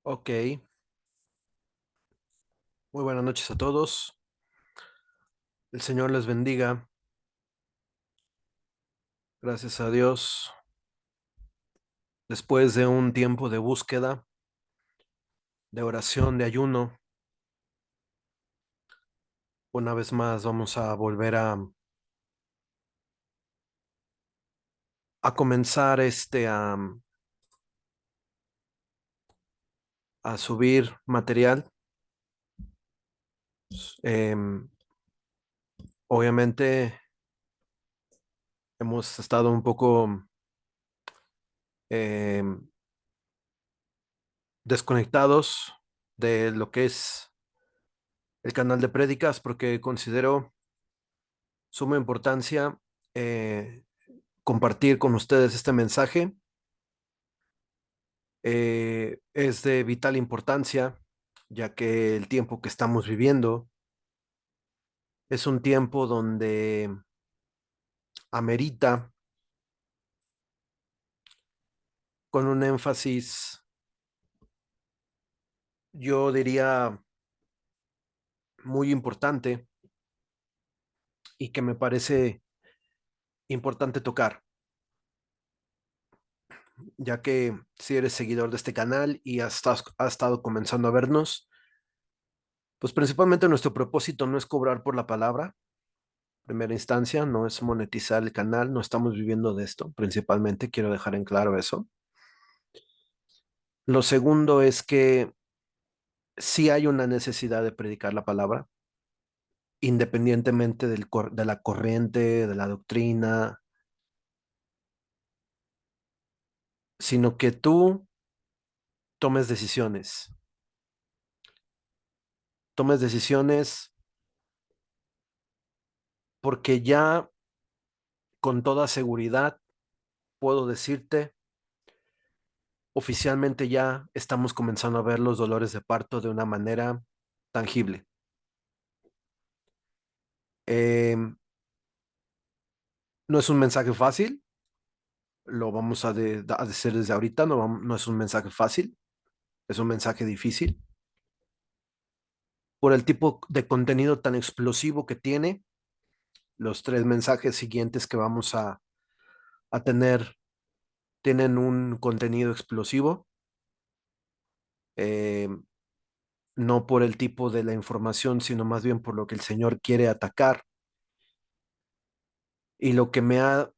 Ok, muy buenas noches a todos. El Señor les bendiga. Gracias a Dios. Después de un tiempo de búsqueda, de oración, de ayuno, una vez más vamos a volver a comenzar a subir material. Em, Obviamente hemos estado un poco em, desconectados de lo que es el canal de prédicas porque considero suma importancia eh, compartir con ustedes este mensaje. Es de vital importancia, ya que el tiempo que estamos viviendo es un tiempo donde amerita, con un énfasis, yo diría, muy importante y que me parece importante tocar, ya que si eres seguidor de este canal y has estado comenzando a vernos, pues principalmente nuestro propósito no es cobrar por la palabra. Primera instancia, no es monetizar el canal, no estamos viviendo de esto, principalmente quiero dejar en claro eso. Lo segundo es que sí hay una necesidad de predicar la palabra, independientemente de la corriente, de la doctrina, sino que tú tomes decisiones. Tomes decisiones porque ya con toda seguridad puedo decirte, oficialmente ya estamos comenzando a ver los dolores de parto de una manera tangible. Em, no es un mensaje fácil, lo vamos a decir desde ahorita, no es un mensaje fácil, es un mensaje difícil por el tipo de contenido tan explosivo que tiene. Los tres mensajes siguientes que vamos a tener tienen un contenido explosivo, eh, no por el tipo de la información, sino más bien por lo que el Señor quiere atacar y lo que me ha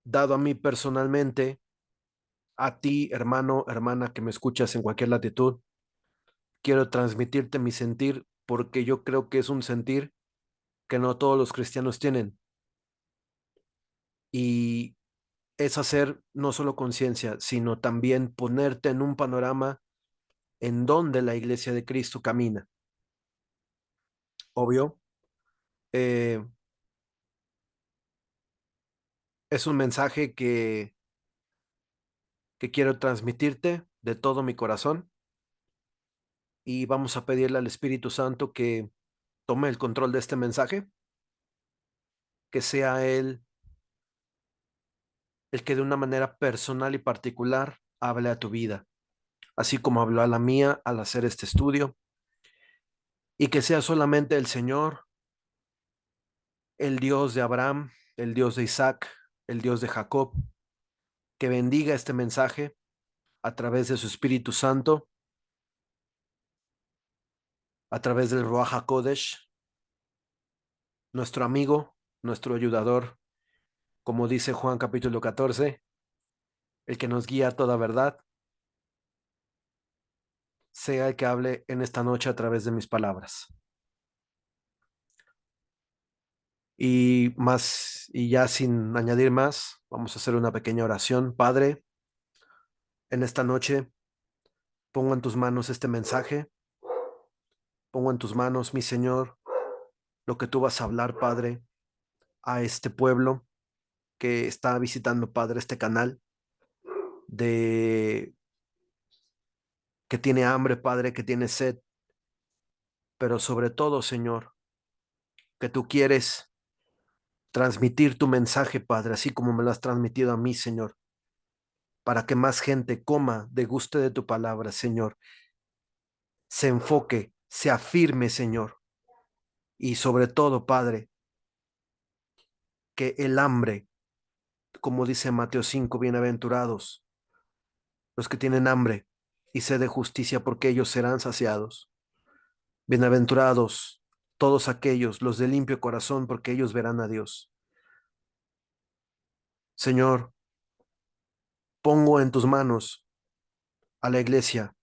dado a mí personalmente, a ti, hermano, hermana, que me escuchas en cualquier latitud. Quiero transmitirte mi sentir porque yo creo que es un sentir que no todos los cristianos tienen. Y es hacer no solo conciencia, sino también ponerte en un panorama en donde la iglesia de Cristo camina. Obvio, eh, es un mensaje que quiero transmitirte de todo mi corazón y vamos a pedirle al Espíritu Santo que tome el control de este mensaje, que sea Él el que de una manera personal y particular hable a tu vida, así como habló a la mía al hacer este estudio, y que sea solamente el Señor, el Dios de Abraham, el Dios de Isaac, el Dios de Jacob, que bendiga este mensaje a través de su Espíritu Santo, a través del Ruach HaKodesh, nuestro amigo, nuestro ayudador, como dice Juan capítulo 14, el que nos guía a toda verdad, sea el que hable en esta noche a través de mis palabras. Y más, y ya sin añadir más, vamos a hacer una pequeña oración. Padre, en esta noche pongo en tus manos este mensaje, pongo en tus manos, mi Señor, lo que tú vas a hablar, Padre, a este pueblo que está visitando, Padre, este canal, de que tiene hambre, Padre, que tiene sed, pero sobre todo, Señor, que tú quieres transmitir tu mensaje, Padre, así como me lo has transmitido a mí, Señor. para que más gente coma, deguste de tu palabra, Señor, se enfoque, se afirme, Señor, y sobre todo, Padre, que el hambre, como dice Mateo 5, bienaventurados los que tienen hambre y sed de justicia, porque ellos serán saciados. Bienaventurados todos aquellos, los de limpio corazón, porque ellos verán a Dios. Señor, pongo en tus manos a la iglesia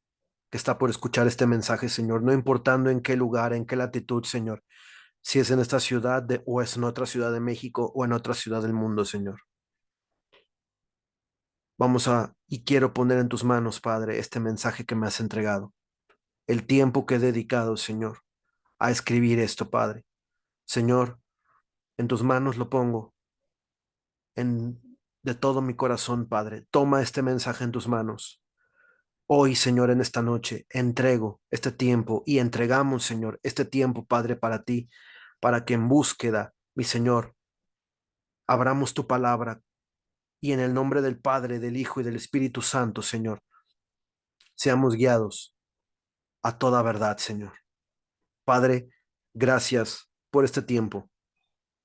que está por escuchar este mensaje, Señor, no importando en qué lugar, en qué latitud, Señor, si es en esta ciudad o es en otra ciudad de México o en otra ciudad del mundo, Señor. Y quiero poner en tus manos, Padre, este mensaje que me has entregado, el tiempo que he dedicado, Señor, a escribir esto, Padre. Señor, en tus manos lo pongo, en, de todo mi corazón, Padre. Toma este mensaje en tus manos. Hoy, Señor, en esta noche, entrego este tiempo y entregamos, Señor, este tiempo, Padre, para ti, para que en búsqueda, mi Señor, abramos tu palabra y en el nombre del Padre, del Hijo y del Espíritu Santo, Señor, seamos guiados a toda verdad, Señor. Padre, gracias por este tiempo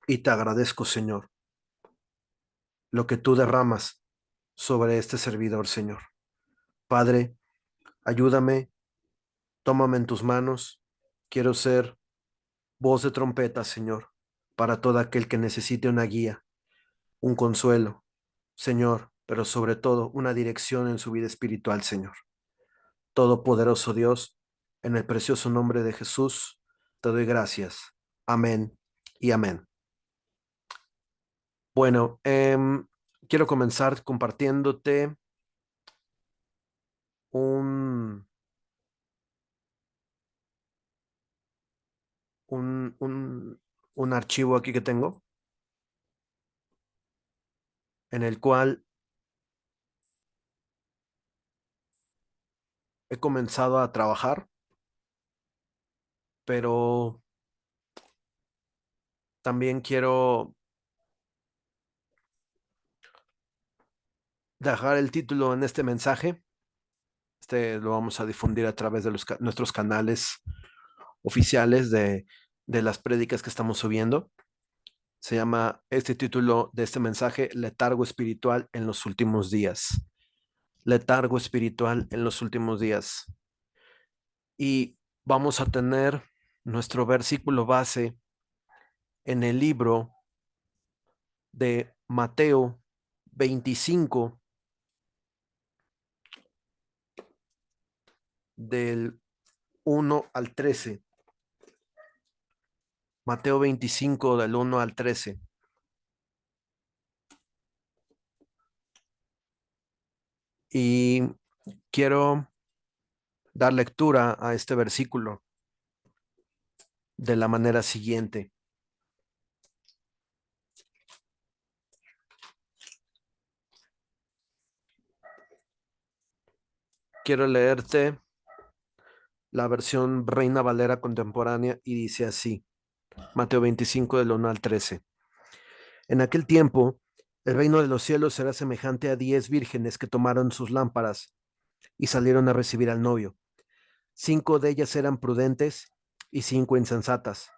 y te agradezco, Señor, lo que tú derramas sobre este servidor, Señor. Padre, ayúdame, tómame en tus manos. Quiero ser voz de trompeta, Señor, para todo aquel que necesite una guía, un consuelo, Señor, pero sobre todo una dirección en su vida espiritual, Señor. Todopoderoso Dios, en el precioso nombre de Jesús, te doy gracias. Amén y amén. Bueno, quiero comenzar compartiéndote un, un, un, un archivo aquí que tengo, en el cual he comenzado a trabajar, pero también quiero dejar el título en este mensaje. Este lo vamos a difundir a través de nuestros canales oficiales de las prédicas que estamos subiendo. Se llama este título de este mensaje, Letargo espiritual en los últimos días. Letargo espiritual en los últimos días. Y vamos a tener nuestro versículo base en el libro de Mateo 25, del 1 al 13. Mateo 25, del 1 al 13. Y quiero dar lectura a este versículo de la manera siguiente. Quiero leerte la versión Reina Valera contemporánea y dice así, Mateo 25 del 1 al 13. En aquel tiempo, el reino de los cielos será semejante a 10 vírgenes que tomaron sus lámparas y salieron a recibir al novio. 5 de ellas eran prudentes y 5 insensatas.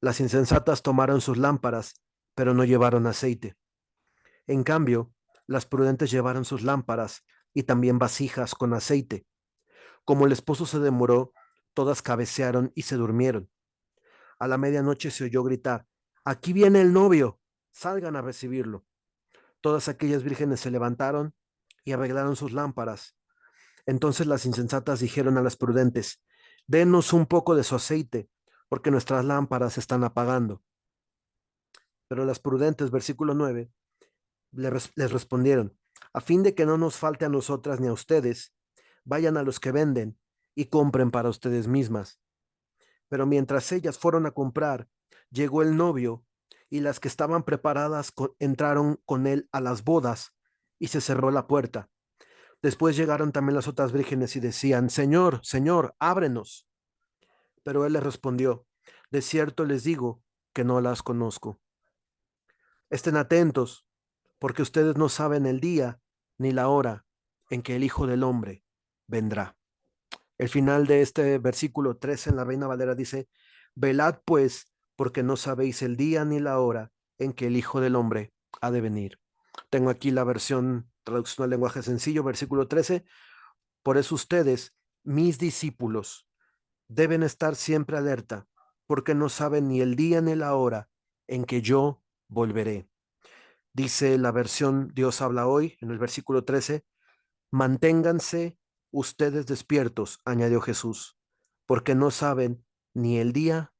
Las insensatas tomaron sus lámparas, pero no llevaron aceite. En cambio, las prudentes llevaron sus lámparas y también vasijas con aceite. Como el esposo se demoró, todas cabecearon y se durmieron. A la medianoche se oyó gritar, aquí viene el novio, salgan a recibirlo. Todas aquellas vírgenes se levantaron y arreglaron sus lámparas. Entonces las insensatas dijeron a las prudentes, denos un poco de su aceite, porque nuestras lámparas están apagando. Pero las prudentes, versículo 9, les respondieron, a fin de que no nos falte a nosotras ni a ustedes, vayan a los que venden y compren para ustedes mismas. Pero mientras ellas fueron a comprar, llegó el novio y las que estaban preparadas entraron con él a las bodas y se cerró la puerta. Después llegaron también las otras vírgenes y decían, Señor, Señor, ábrenos. Pero él les respondió, de cierto les digo que no las conozco. Estén atentos, porque ustedes no saben el día ni la hora en que el Hijo del Hombre vendrá. El final de este versículo 13 en la Reina Valera dice, velad pues, porque no sabéis el día ni la hora en que el Hijo del Hombre ha de venir. Tengo aquí la versión, traducción al lenguaje sencillo, versículo 13. Por eso ustedes, mis discípulos, deben estar siempre alerta, porque no saben ni el día ni la hora en que yo volveré. Dice la versión Dios habla hoy, en el versículo 13, manténganse ustedes despiertos, añadió Jesús, porque no saben ni el día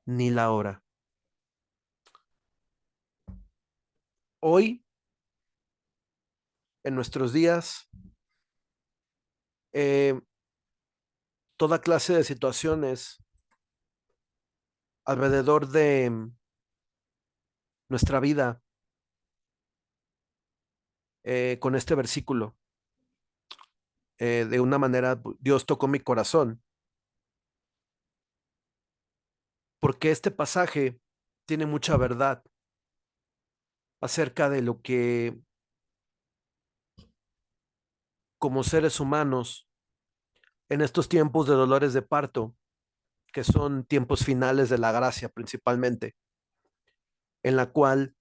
ni la hora. Hoy, en nuestros días, eh, toda clase de situaciones alrededor de nuestra vida, con este versículo, de una manera, Dios tocó mi corazón, porque este pasaje tiene mucha verdad acerca de lo que como seres humanos, en estos tiempos de dolores de parto, que son tiempos finales de la gracia principalmente, en la cual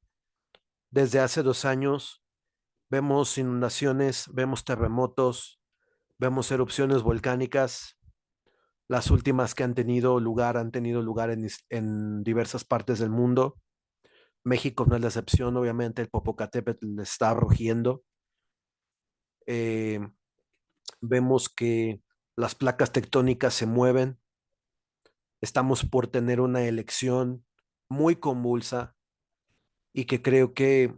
desde hace 2 años vemos inundaciones, vemos terremotos, vemos erupciones volcánicas. Las últimas que han tenido lugar en diversas partes del mundo. México no es la excepción, obviamente el Popocatépetl está rugiendo. Eh, Vemos que las placas tectónicas se mueven. Estamos por tener una elección muy convulsa y que creo que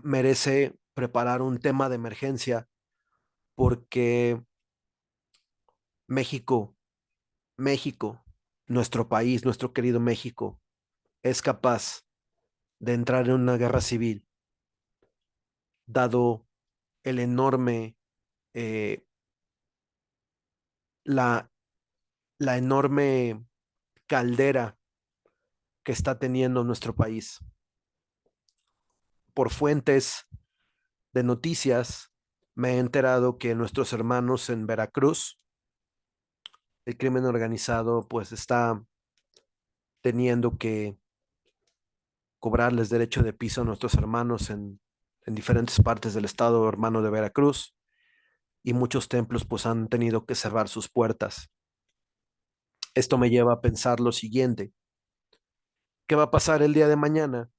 merece preparar un tema de emergencia porque México, México, nuestro país, nuestro querido México, es capaz de entrar en una guerra civil, dado el enorme, eh, la, la enorme caldera que está teniendo nuestro país. Por fuentes de noticias, me he enterado que nuestros hermanos en Veracruz, el crimen organizado, pues está teniendo que cobrarles derecho de piso a nuestros hermanos en diferentes partes del estado hermano de Veracruz y muchos templos pues han tenido que cerrar sus puertas. Esto me lleva a pensar lo siguiente: ¿qué va a pasar el día de mañana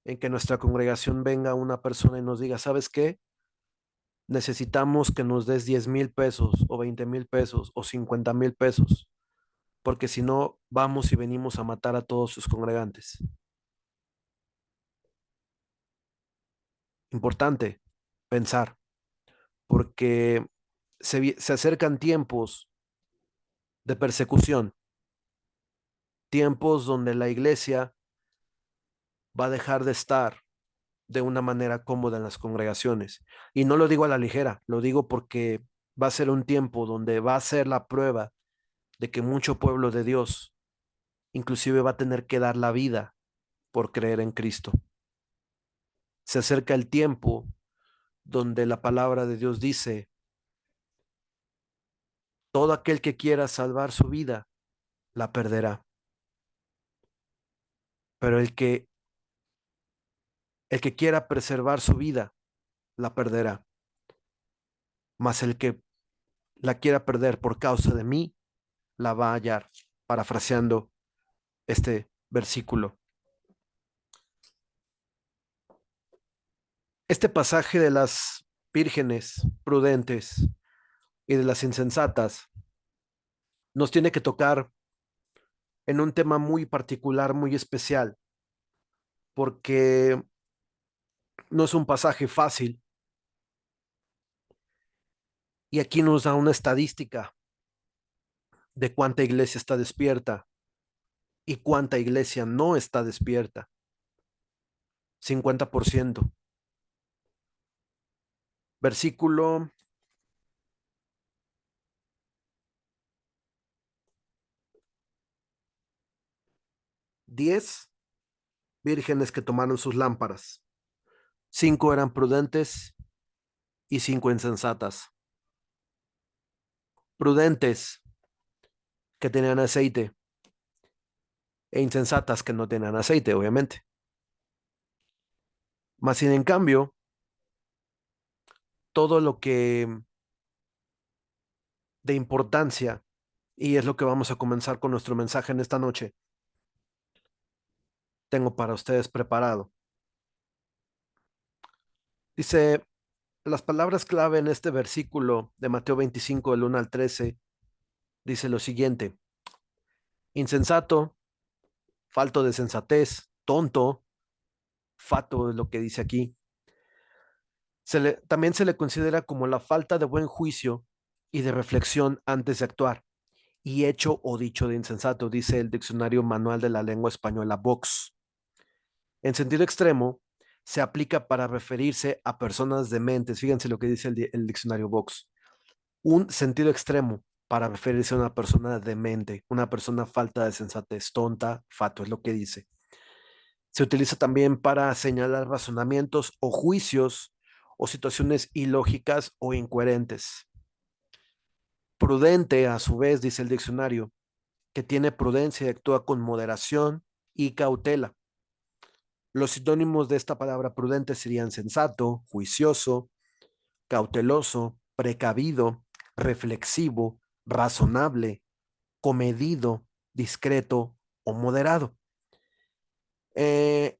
en que nuestra congregación venga una persona y nos diga, ¿sabes qué? Necesitamos que nos des 10,000 pesos o 20,000 pesos o 50,000 pesos, porque si no, vamos y venimos a matar a todos sus congregantes. Importante pensar, porque se acercan tiempos de persecución, tiempos donde la iglesia va a dejar de estar de una manera cómoda en las congregaciones. Y no lo digo a la ligera, lo digo porque va a ser un tiempo donde va a ser la prueba de que mucho pueblo de Dios inclusive va a tener que dar la vida por creer en Cristo. Se acerca el tiempo donde la palabra de Dios dice, todo aquel que quiera salvar su vida, la perderá. Pero el que quiera preservar su vida, la perderá. Mas el que la quiera perder por causa de mí, la va a hallar. Parafraseando este versículo. Este pasaje de las vírgenes prudentes y de las insensatas nos tiene que tocar en un tema muy particular, muy especial, porque no es un pasaje fácil y aquí nos da una estadística de cuánta iglesia está despierta y cuánta iglesia no está despierta. 50%. Versículo 10, vírgenes que tomaron sus lámparas. 5 eran prudentes y 5 insensatas. Prudentes, que tenían aceite, e insensatas, que no tenían aceite, obviamente. Más sin en cambio, todo lo que de importancia, y es lo que vamos a comenzar con nuestro mensaje en esta noche, tengo para ustedes preparado. Dice, las palabras clave en este versículo de Mateo 25, del 1 al 13, dice lo siguiente: insensato, falto de sensatez, tonto, fato es lo que dice aquí. También se le considera como la falta de buen juicio y de reflexión antes de actuar, y hecho o dicho de insensato, dice el Diccionario Manual de la Lengua Española, Vox. En sentido extremo, se aplica para referirse a personas dementes. Fíjense lo que dice el diccionario Vox. Un sentido extremo para referirse a una persona demente, una persona falta de sensatez, tonta, fato, es lo que dice. Se utiliza también para señalar razonamientos o juicios o situaciones ilógicas o incoherentes. Prudente, a su vez, dice el diccionario, que tiene prudencia y actúa con moderación y cautela. Los sinónimos de esta palabra prudente serían sensato, juicioso, cauteloso, precavido, reflexivo, razonable, comedido, discreto o moderado. Eh,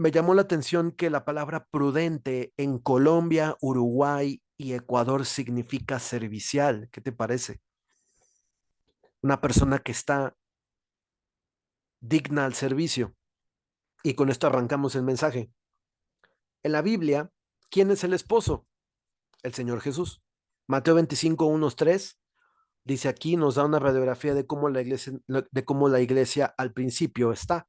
Me llamó la atención que la palabra prudente en Colombia, Uruguay y Ecuador significa servicial. ¿Qué te parece? Una persona que está digna al servicio. Y con esto arrancamos el mensaje. En la Biblia, ¿quién es el esposo? El Señor Jesús. Mateo 25, 1, 3 dice aquí, nos da una radiografía de cómo la iglesia al principio está,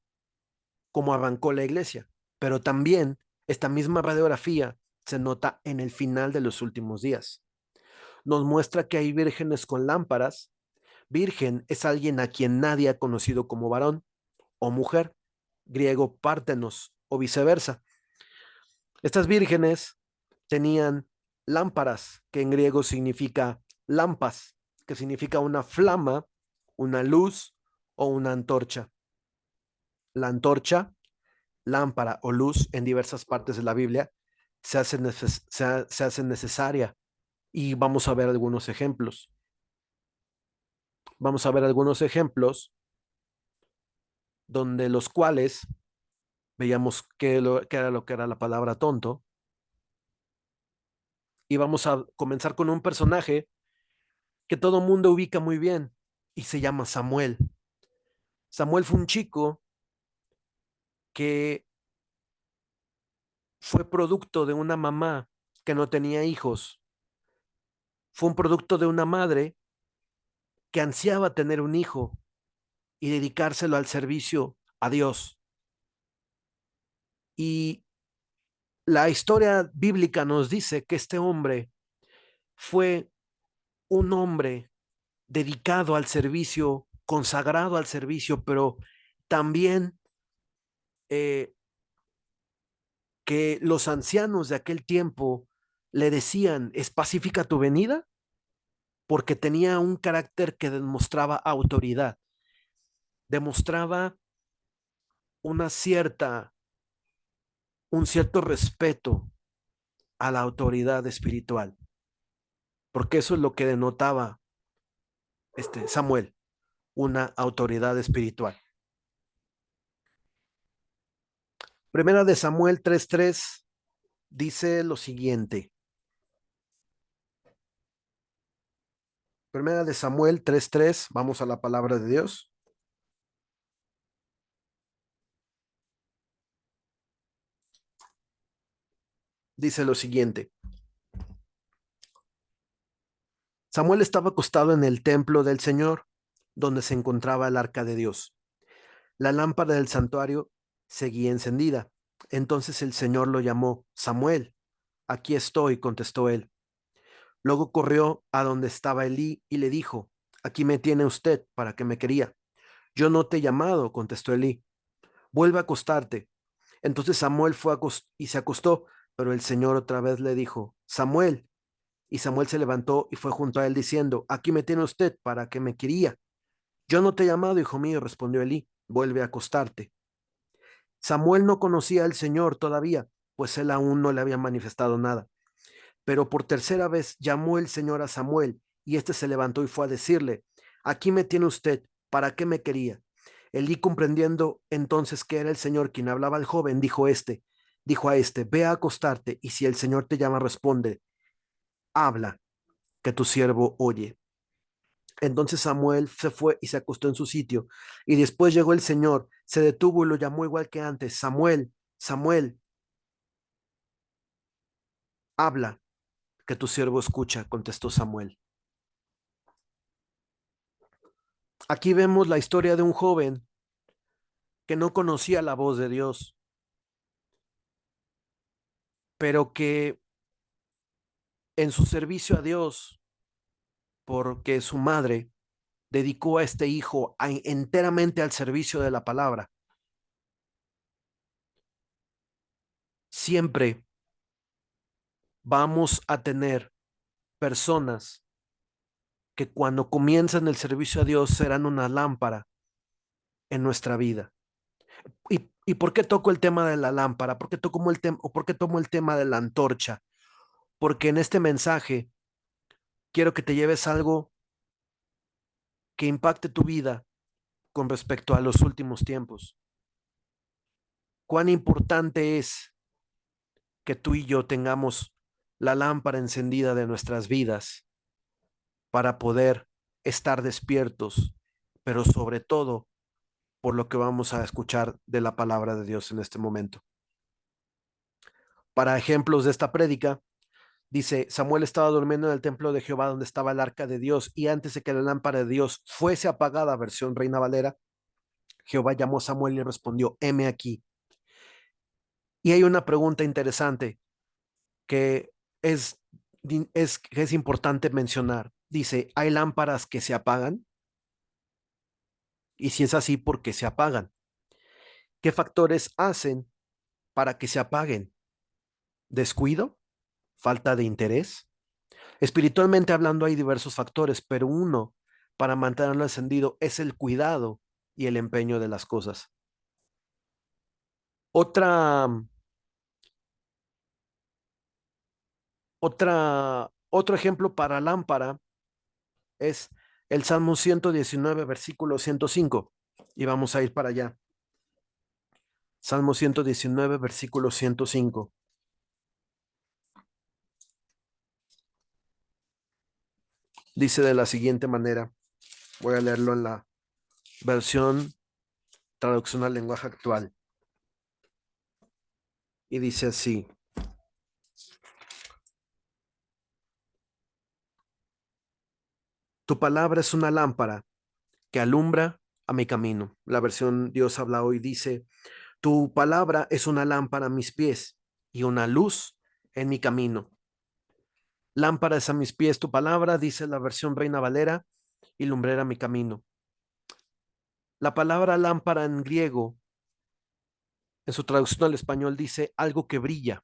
cómo arrancó la iglesia. Pero también esta misma radiografía se nota en el final de los últimos días. Nos muestra que hay vírgenes con lámparas. Virgen es alguien a quien nadie ha conocido como varón o mujer, griego pártenos o viceversa. Estas vírgenes tenían lámparas, que en griego significa lampas, que significa una flama, una luz o una antorcha. La antorcha, lámpara o luz en diversas partes de la Biblia se hace necesaria, y vamos a ver algunos ejemplos. Vamos a ver algunos ejemplos donde los cuales veíamos qué era lo que era la palabra tonto, y vamos a comenzar con un personaje que todo mundo ubica muy bien y se llama Samuel. Samuel fue un chico que fue producto de una mamá que no tenía hijos. Fue un producto de una madre que ansiaba tener un hijo y dedicárselo al servicio a Dios. Y la historia bíblica nos dice que este hombre fue un hombre dedicado al servicio, consagrado al servicio, pero también eh, que los ancianos de aquel tiempo le decían, ¿es pacífica tu venida? Porque tenía un carácter que demostraba autoridad, demostraba una cierta, un cierto respeto a la autoridad espiritual, porque eso es lo que denotaba Samuel, una autoridad espiritual. Primera de Samuel 3:3 dice lo siguiente. Primera de Samuel 3:3, vamos a la palabra de Dios. Dice lo siguiente. Samuel estaba acostado en el templo del Señor, donde se encontraba el arca de Dios. La lámpara del santuario seguía encendida. Entonces el Señor lo llamó: Samuel. Aquí estoy, contestó él. Luego corrió a donde estaba Elí y le dijo: Aquí me tiene usted, ¿para qué me quería? Yo no te he llamado, contestó Elí. Vuelve a acostarte. Entonces Samuel fue y se acostó, Pero el Señor otra vez le dijo, Samuel. Y Samuel se levantó y fue junto a él diciendo, aquí me tiene usted, ¿para qué me quería? Yo no te he llamado, hijo mío, respondió Elí, vuelve a acostarte. Samuel no conocía al Señor todavía, pues él aún no le había manifestado nada. Pero por tercera vez llamó el Señor a Samuel, y éste se levantó y fue a decirle, aquí me tiene usted, ¿para qué me quería? Elí, comprendiendo entonces que era el Señor quien hablaba al joven, dijo a este, ve a acostarte, y si el Señor te llama, responde, habla, que tu siervo oye. Entonces Samuel se fue y se acostó en su sitio. Y después llegó el Señor, se detuvo y lo llamó igual que antes. Samuel, Samuel, habla, que tu siervo escucha, contestó Samuel. Aquí vemos la historia de un joven que no conocía la voz de Dios, pero que en su servicio a Dios, porque su madre dedicó a este hijo enteramente al servicio de la palabra, siempre vamos a tener personas que cuando comienzan el servicio a Dios serán una lámpara en nuestra vida. ¿Y por qué toco el tema de la lámpara? ¿Por qué toco el tema o por qué tomo el tema de la antorcha? Porque en este mensaje quiero que te lleves algo que impacte tu vida con respecto a los últimos tiempos. Cuán importante es que tú y yo tengamos la lámpara encendida de nuestras vidas para poder estar despiertos, pero sobre todo por lo que vamos a escuchar de la palabra de Dios en este momento. Para ejemplos de esta prédica, dice, Samuel estaba durmiendo en el templo de Jehová donde estaba el arca de Dios y antes de que la lámpara de Dios fuese apagada, versión Reina Valera, Jehová llamó a Samuel y respondió, heme aquí. Y hay una pregunta interesante que es, es importante mencionar. Dice, ¿hay lámparas que se apagan? Y si es así, ¿por qué se apagan? ¿Qué factores hacen para que se apaguen? ¿Descuido? ¿Falta de interés? Espiritualmente hablando hay diversos factores, pero uno para mantenerlo encendido es el cuidado y el empeño de las cosas. Otra, otro ejemplo para lámpara es el Salmo 119, versículo 105. Y vamos a ir para allá. Salmo 119, versículo 105. Dice de la siguiente manera. Voy a leerlo en la versión traducción al lenguaje actual. Y dice así. Tu palabra es una lámpara que alumbra a mi camino. La versión Dios habla hoy dice, tu palabra es una lámpara a mis pies y una luz en mi camino. Lámparas a mis pies, tu palabra, dice la versión Reina Valera, y lumbrera mi camino. La palabra lámpara en griego, en su traducción al español, dice algo que brilla.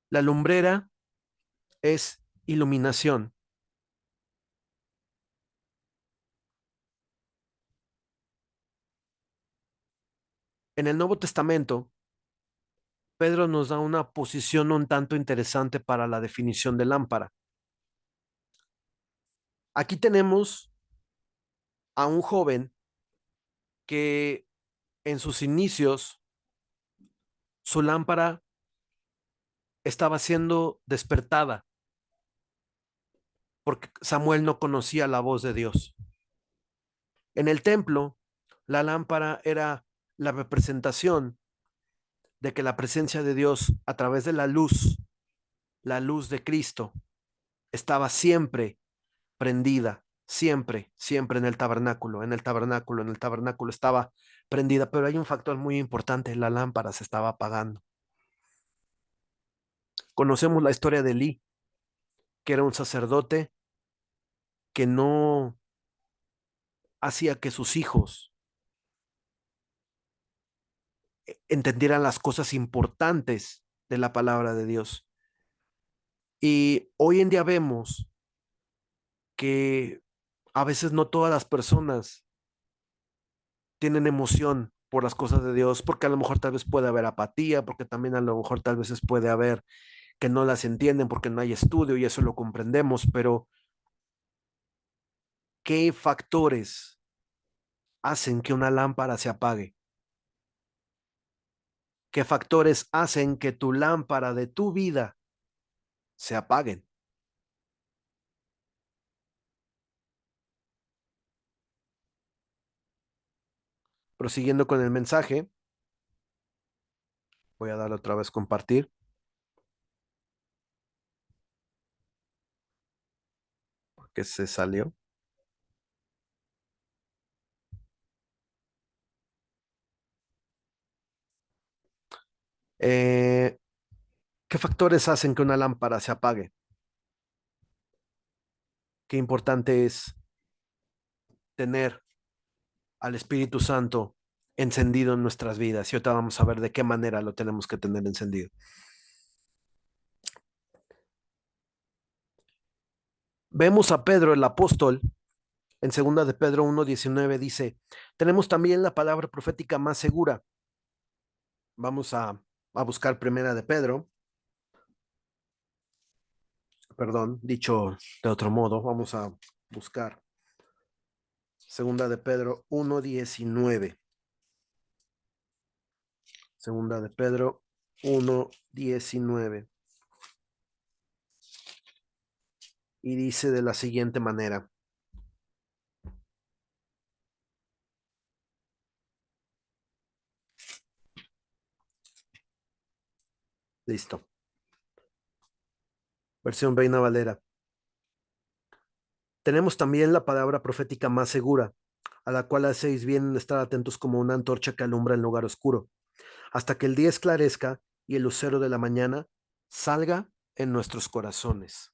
La lumbrera es iluminación. En el Nuevo Testamento, Pedro nos da una posición un tanto interesante para la definición de lámpara. Aquí tenemos a un joven que en sus inicios su lámpara estaba siendo despertada porque Samuel no conocía la voz de Dios. En el templo, la lámpara era la representación de que la presencia de Dios a través de la luz de Cristo, estaba siempre prendida, siempre, siempre en el tabernáculo, en el tabernáculo estaba prendida, pero hay un factor muy importante, la lámpara se estaba apagando. Conocemos la historia de Elí, que era un sacerdote que no hacía que sus hijos entendieran las cosas importantes de la palabra de Dios. Y hoy en día vemos que a veces no todas las personas tienen emoción por las cosas de Dios, porque a lo mejor tal vez puede haber apatía, porque también a lo mejor tal vez puede haber que no las entienden porque no hay estudio y eso lo comprendemos, pero ¿qué factores hacen que una lámpara se apague? ¿Qué factores hacen que tu lámpara de tu vida se apaguen? Prosiguiendo con el mensaje, voy a dar otra vez compartir, porque se salió. Eh, ¿Qué factores hacen que una lámpara se apague? Qué importante es tener al Espíritu Santo encendido en nuestras vidas. Y ahorita vamos a ver de qué manera lo tenemos que tener encendido. Vemos a Pedro, el apóstol, en segunda de Pedro 1:19 dice, tenemos también la palabra profética más segura. Vamos a buscar primera de Pedro, perdón, dicho de otro modo, vamos a buscar segunda de Pedro 1:19. Segunda de Pedro 1:19. Y dice de la siguiente manera. Listo. Versión Reina Valera. Tenemos también la palabra profética más segura, a la cual hacéis bien en estar atentos como una antorcha que alumbra en lugar oscuro, hasta que el día esclarezca y el lucero de la mañana salga en nuestros corazones.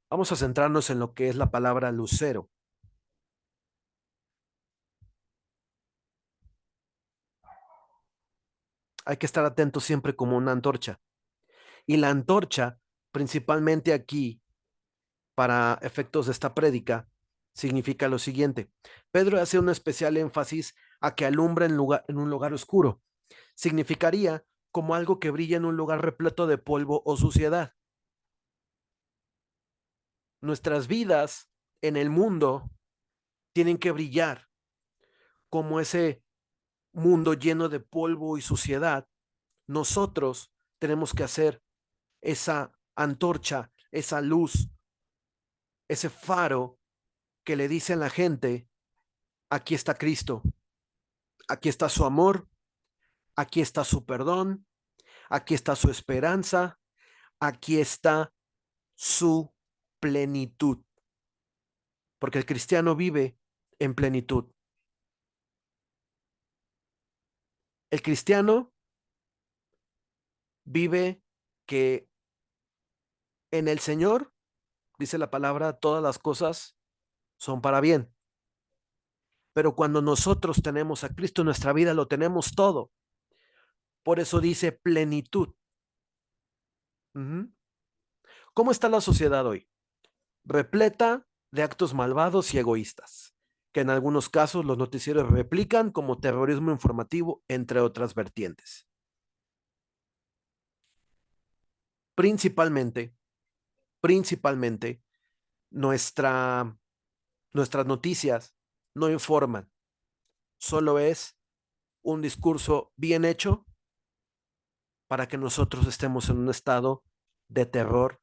Vamos a centrarnos en lo que es la palabra lucero. Hay que estar atentos siempre como una antorcha. Y la antorcha, principalmente aquí, para efectos de esta prédica, significa lo siguiente. Pedro hace un especial énfasis a que alumbra en un lugar oscuro. Significaría como algo que brilla en un lugar repleto de polvo o suciedad. Nuestras vidas en el mundo tienen que brillar como ese mundo lleno de polvo y suciedad. Nosotros tenemos que hacer esa antorcha, esa luz, ese faro que le dice a la gente, aquí está Cristo, aquí está su amor, aquí está su perdón, aquí está su esperanza, aquí está su plenitud, porque el cristiano vive en plenitud. El cristiano vive que en el Señor, dice la palabra, todas las cosas son para bien. Pero cuando nosotros tenemos a Cristo en nuestra vida, lo tenemos todo. Por eso dice plenitud. ¿Cómo está la sociedad hoy? Repleta de actos malvados y egoístas, que en algunos casos los noticieros replican como terrorismo informativo, entre otras vertientes. Principalmente, principalmente, nuestra, nuestras noticias no informan, solo es un discurso bien hecho para que nosotros estemos en un estado de terror,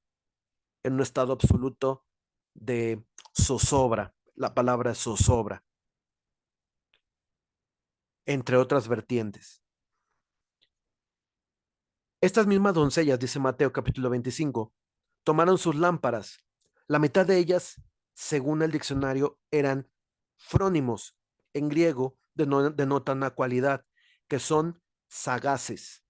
en un estado absoluto de zozobra. La palabra es zozobra, entre otras vertientes. Estas mismas doncellas, dice Mateo capítulo 25, tomaron sus lámparas. La mitad de ellas, según el diccionario, eran frónimos. En griego denotan una cualidad, que son sagaces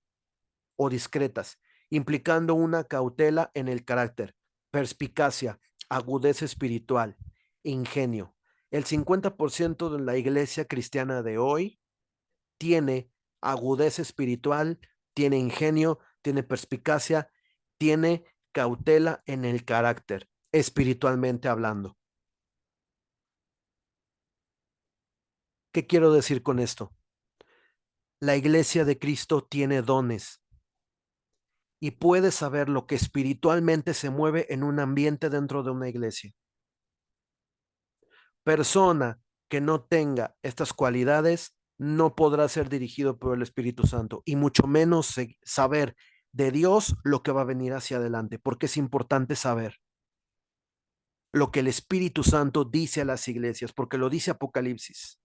o discretas, implicando una cautela en el carácter, perspicacia, agudeza espiritual, ingenio. El 50% de la iglesia cristiana de hoy tiene agudeza espiritual, tiene ingenio, tiene perspicacia, tiene cautela en el carácter, espiritualmente hablando. ¿Qué quiero decir con esto? La iglesia de Cristo tiene dones y puede saber lo que espiritualmente se mueve en un ambiente dentro de una iglesia. Persona que no tenga estas cualidades no podrá ser dirigido por el Espíritu Santo y mucho menos saber de Dios lo que va a venir hacia adelante, porque es importante saber lo que el Espíritu Santo dice a las iglesias, porque lo dice Apocalipsis.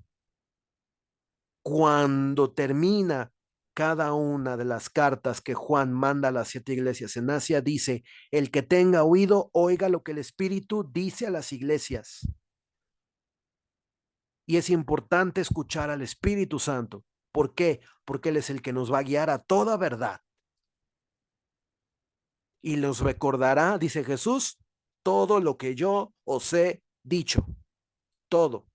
Cuando termina cada una de las cartas que Juan manda a las 7 iglesias en Asia, dice, el que tenga oído, oiga lo que el Espíritu dice a las iglesias. Y es importante escuchar al Espíritu Santo. ¿Por qué? Porque Él es el que nos va a guiar a toda verdad. Y los recordará, dice Jesús, todo lo que yo os he dicho. Todo.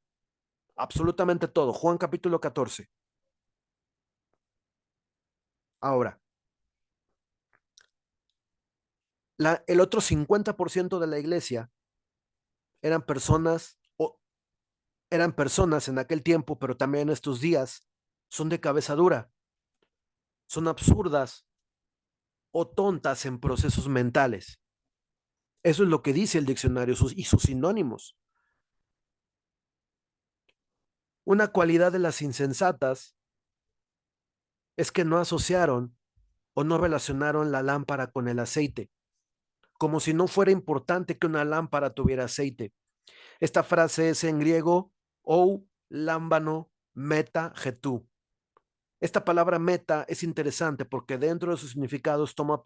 Absolutamente todo. Juan capítulo 14. Ahora, el otro 50% de la iglesia eran personas, o eran personas en aquel tiempo, pero también en estos días, son de cabeza dura, son absurdas o tontas en procesos mentales. Eso es lo que dice el diccionario y sus sinónimos. Una cualidad de las insensatas es que no asociaron o no relacionaron la lámpara con el aceite, como si no fuera importante que una lámpara tuviera aceite. Esta frase es en griego ou lámbano meta getú. Esta palabra meta es interesante porque dentro de sus significados toma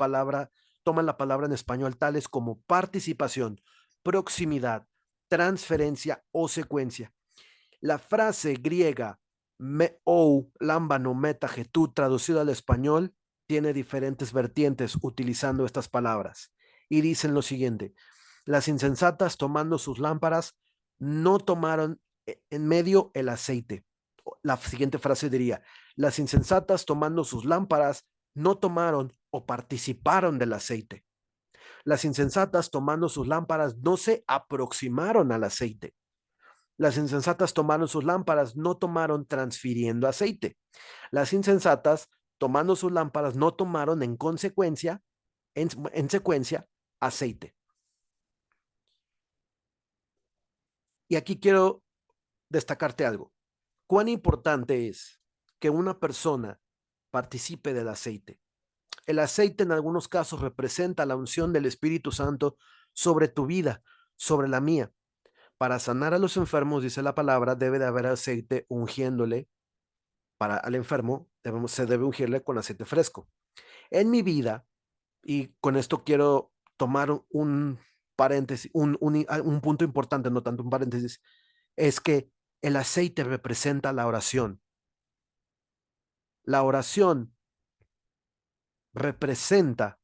la palabra en español tales como participación, proximidad, transferencia o secuencia. La frase griega me ou lámbano meta getú traducida al español tiene diferentes vertientes utilizando estas palabras y dicen lo siguiente: las insensatas tomando sus lámparas no tomaron en medio el aceite. La siguiente frase diría: las insensatas tomando sus lámparas no tomaron o participaron del aceite. Las insensatas tomando sus lámparas no se aproximaron al aceite. Las insensatas tomaron sus lámparas, no tomaron transfiriendo aceite. Las insensatas tomando sus lámparas no tomaron en consecuencia, en secuencia, aceite. Y aquí quiero destacarte algo. ¿Cuán importante es que una persona participe del aceite? El aceite en algunos casos representa la unción del Espíritu Santo sobre tu vida, sobre la mía. Para sanar a los enfermos, dice la palabra, debe de haber aceite ungiéndole. Para al enfermo se debe ungirle con aceite fresco. En mi vida, y con esto quiero tomar un paréntesis, un punto importante, no tanto un paréntesis, es que el aceite representa la oración. La oración representa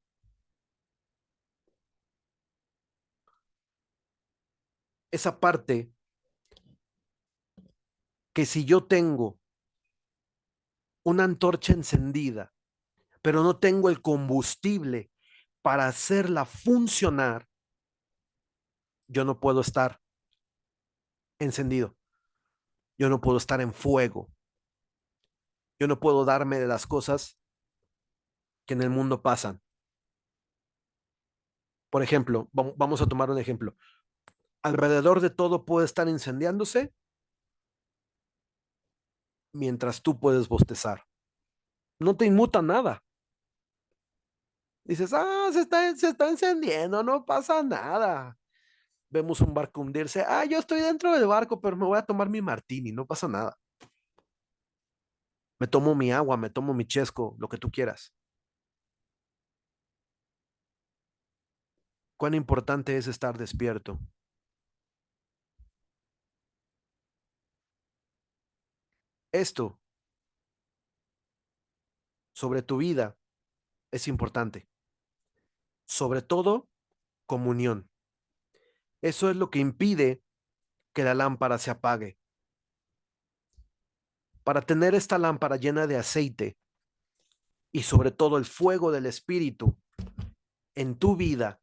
esa parte que si yo tengo una antorcha encendida, pero no tengo el combustible para hacerla funcionar, yo no puedo estar encendido, yo no puedo estar en fuego, yo no puedo darme de las cosas que en el mundo pasan. Por ejemplo, vamos a tomar un ejemplo. Alrededor de todo puede estar incendiándose mientras tú puedes bostezar. No te inmuta nada. Dices, se está encendiendo, no pasa nada. Vemos un barco hundirse. Yo estoy dentro del barco, pero me voy a tomar mi martini, no pasa nada. Me tomo mi agua, me tomo mi chesco, lo que tú quieras. Cuán importante es estar despierto. Esto sobre tu vida es importante. Sobre todo, comunión. Eso es lo que impide que la lámpara se apague. Para tener esta lámpara llena de aceite y sobre todo el fuego del Espíritu en tu vida,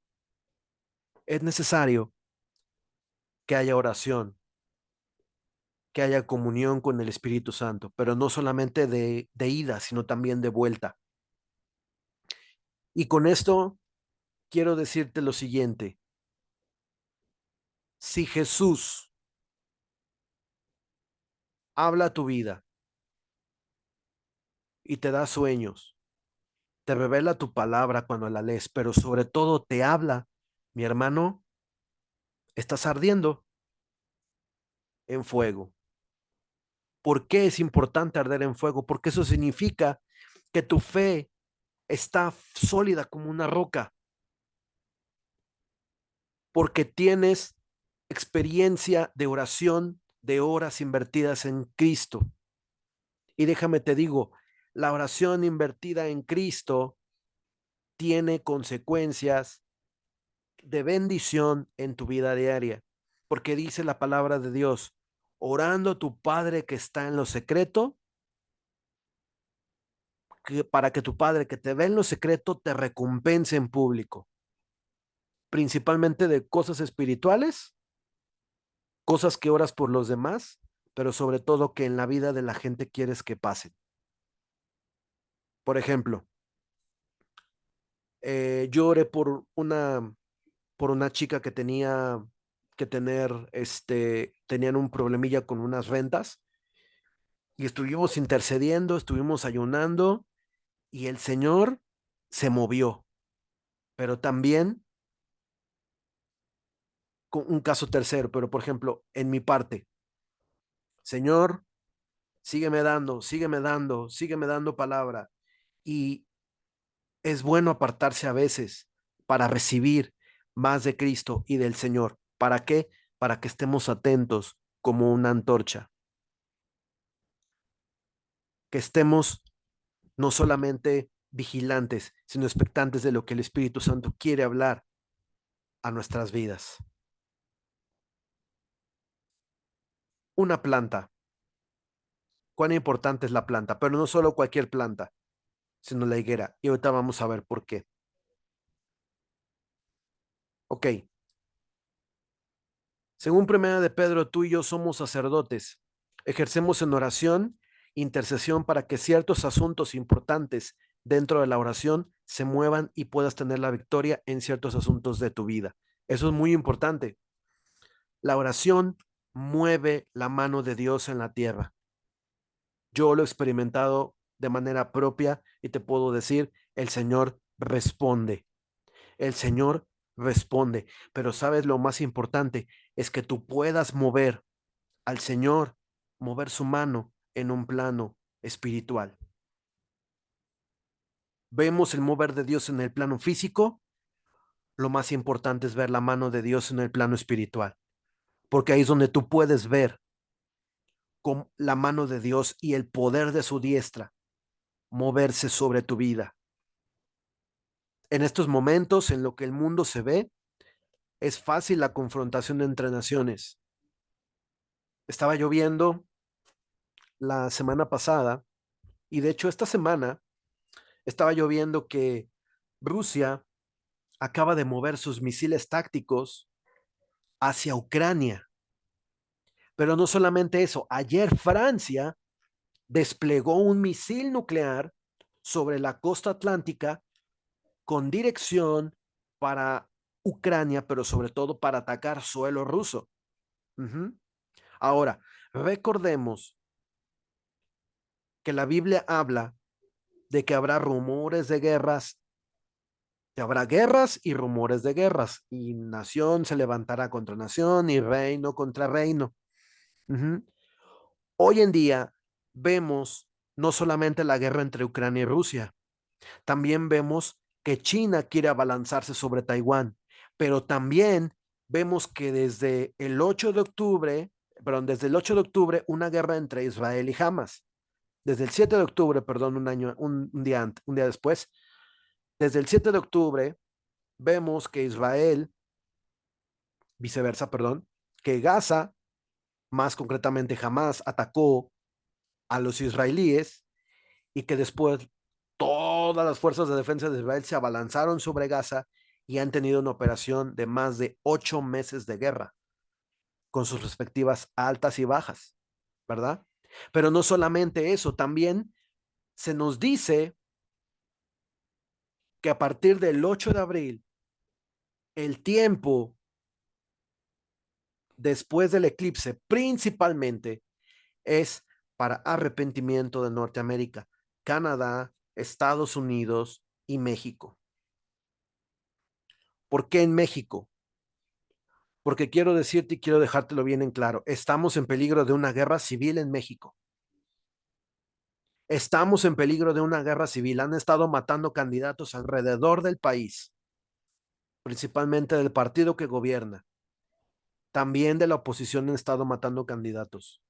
es necesario que haya oración, que haya comunión con el Espíritu Santo, pero no solamente de ida, sino también de vuelta. Y con esto quiero decirte lo siguiente. Si Jesús habla a tu vida y te da sueños, te revela tu palabra cuando la lees, pero sobre todo te habla, mi hermano, estás ardiendo en fuego. ¿Por qué es importante arder en fuego? Porque eso significa que tu fe está sólida como una roca, porque tienes experiencia de oración, de horas invertidas en Cristo. Y déjame te digo, la oración invertida en Cristo tiene consecuencias de bendición en tu vida diaria, porque dice la palabra de Dios, orando a tu Padre que está en lo secreto, para que tu Padre que te ve en lo secreto te recompense en público, principalmente de cosas espirituales, cosas que oras por los demás, pero sobre todo que en la vida de la gente quieres que pasen. Por ejemplo, yo oré por una chica que tenía que tener, tenían un problemilla con unas rentas y estuvimos intercediendo, estuvimos ayunando y el Señor se movió, pero también con un caso tercero, pero por ejemplo, en mi parte, Señor, sígueme dando, sígueme dando palabra. Y es bueno apartarse a veces para recibir más de Cristo y del Señor. ¿Para qué? Para que estemos atentos como una antorcha, que estemos no solamente vigilantes, sino expectantes de lo que el Espíritu Santo quiere hablar a nuestras vidas. Una planta. Cuán importante es la planta, pero no solo cualquier planta, sino la higuera. Y ahorita vamos a ver por qué. Ok, según Primera de Pedro, tú y yo somos sacerdotes. Ejercemos en oración, intercesión para que ciertos asuntos importantes dentro de la oración se muevan y puedas tener la victoria en ciertos asuntos de tu vida. Eso es muy importante. La oración mueve la mano de Dios en la tierra. Yo lo he experimentado de manera propia y te puedo decir, el Señor responde. El Señor responde. Pero sabes, lo más importante es que tú puedas mover al Señor, mover su mano en un plano espiritual. Vemos el mover de Dios en el plano físico, lo más importante es ver la mano de Dios en el plano espiritual, porque ahí es donde tú puedes ver con la mano de Dios y el poder de su diestra moverse sobre tu vida. En estos momentos, en lo que el mundo se ve, es fácil la confrontación entre naciones. Estaba lloviendo la semana pasada y de hecho esta semana estaba lloviendo que Rusia acaba de mover sus misiles tácticos hacia Ucrania. Pero no solamente eso, ayer Francia desplegó un misil nuclear sobre la costa atlántica con dirección para Ucrania, pero sobre todo para atacar suelo ruso. Uh-huh. Ahora, recordemos que la Biblia habla de que habrá rumores de guerras, que habrá guerras y rumores de guerras, y nación se levantará contra nación y reino contra reino. Uh-huh. Hoy en día vemos no solamente la guerra entre Ucrania y Rusia, también vemos que China quiere abalanzarse sobre Taiwán, pero también vemos que desde el 8 de octubre, una guerra entre Israel y Hamas. Desde el 7 de octubre, perdón, un día después, desde el 7 de octubre vemos que Israel, viceversa, perdón, que Gaza, más concretamente Hamas, atacó a los israelíes y que después todas las fuerzas de defensa de Israel se abalanzaron sobre Gaza y han tenido una operación de más de 8 meses de guerra, con sus respectivas altas y bajas, ¿verdad? Pero no solamente eso, también se nos dice que a partir del 8 de abril, el tiempo después del eclipse principalmente es para arrepentimiento de Norteamérica, Canadá, Estados Unidos y México. ¿Por qué en México? Porque quiero decirte y quiero dejártelo bien en claro, estamos en peligro de una guerra civil en México. Estamos en peligro de una guerra civil. Han estado matando candidatos alrededor del país, principalmente del partido que gobierna. También de la oposición han estado matando candidatos.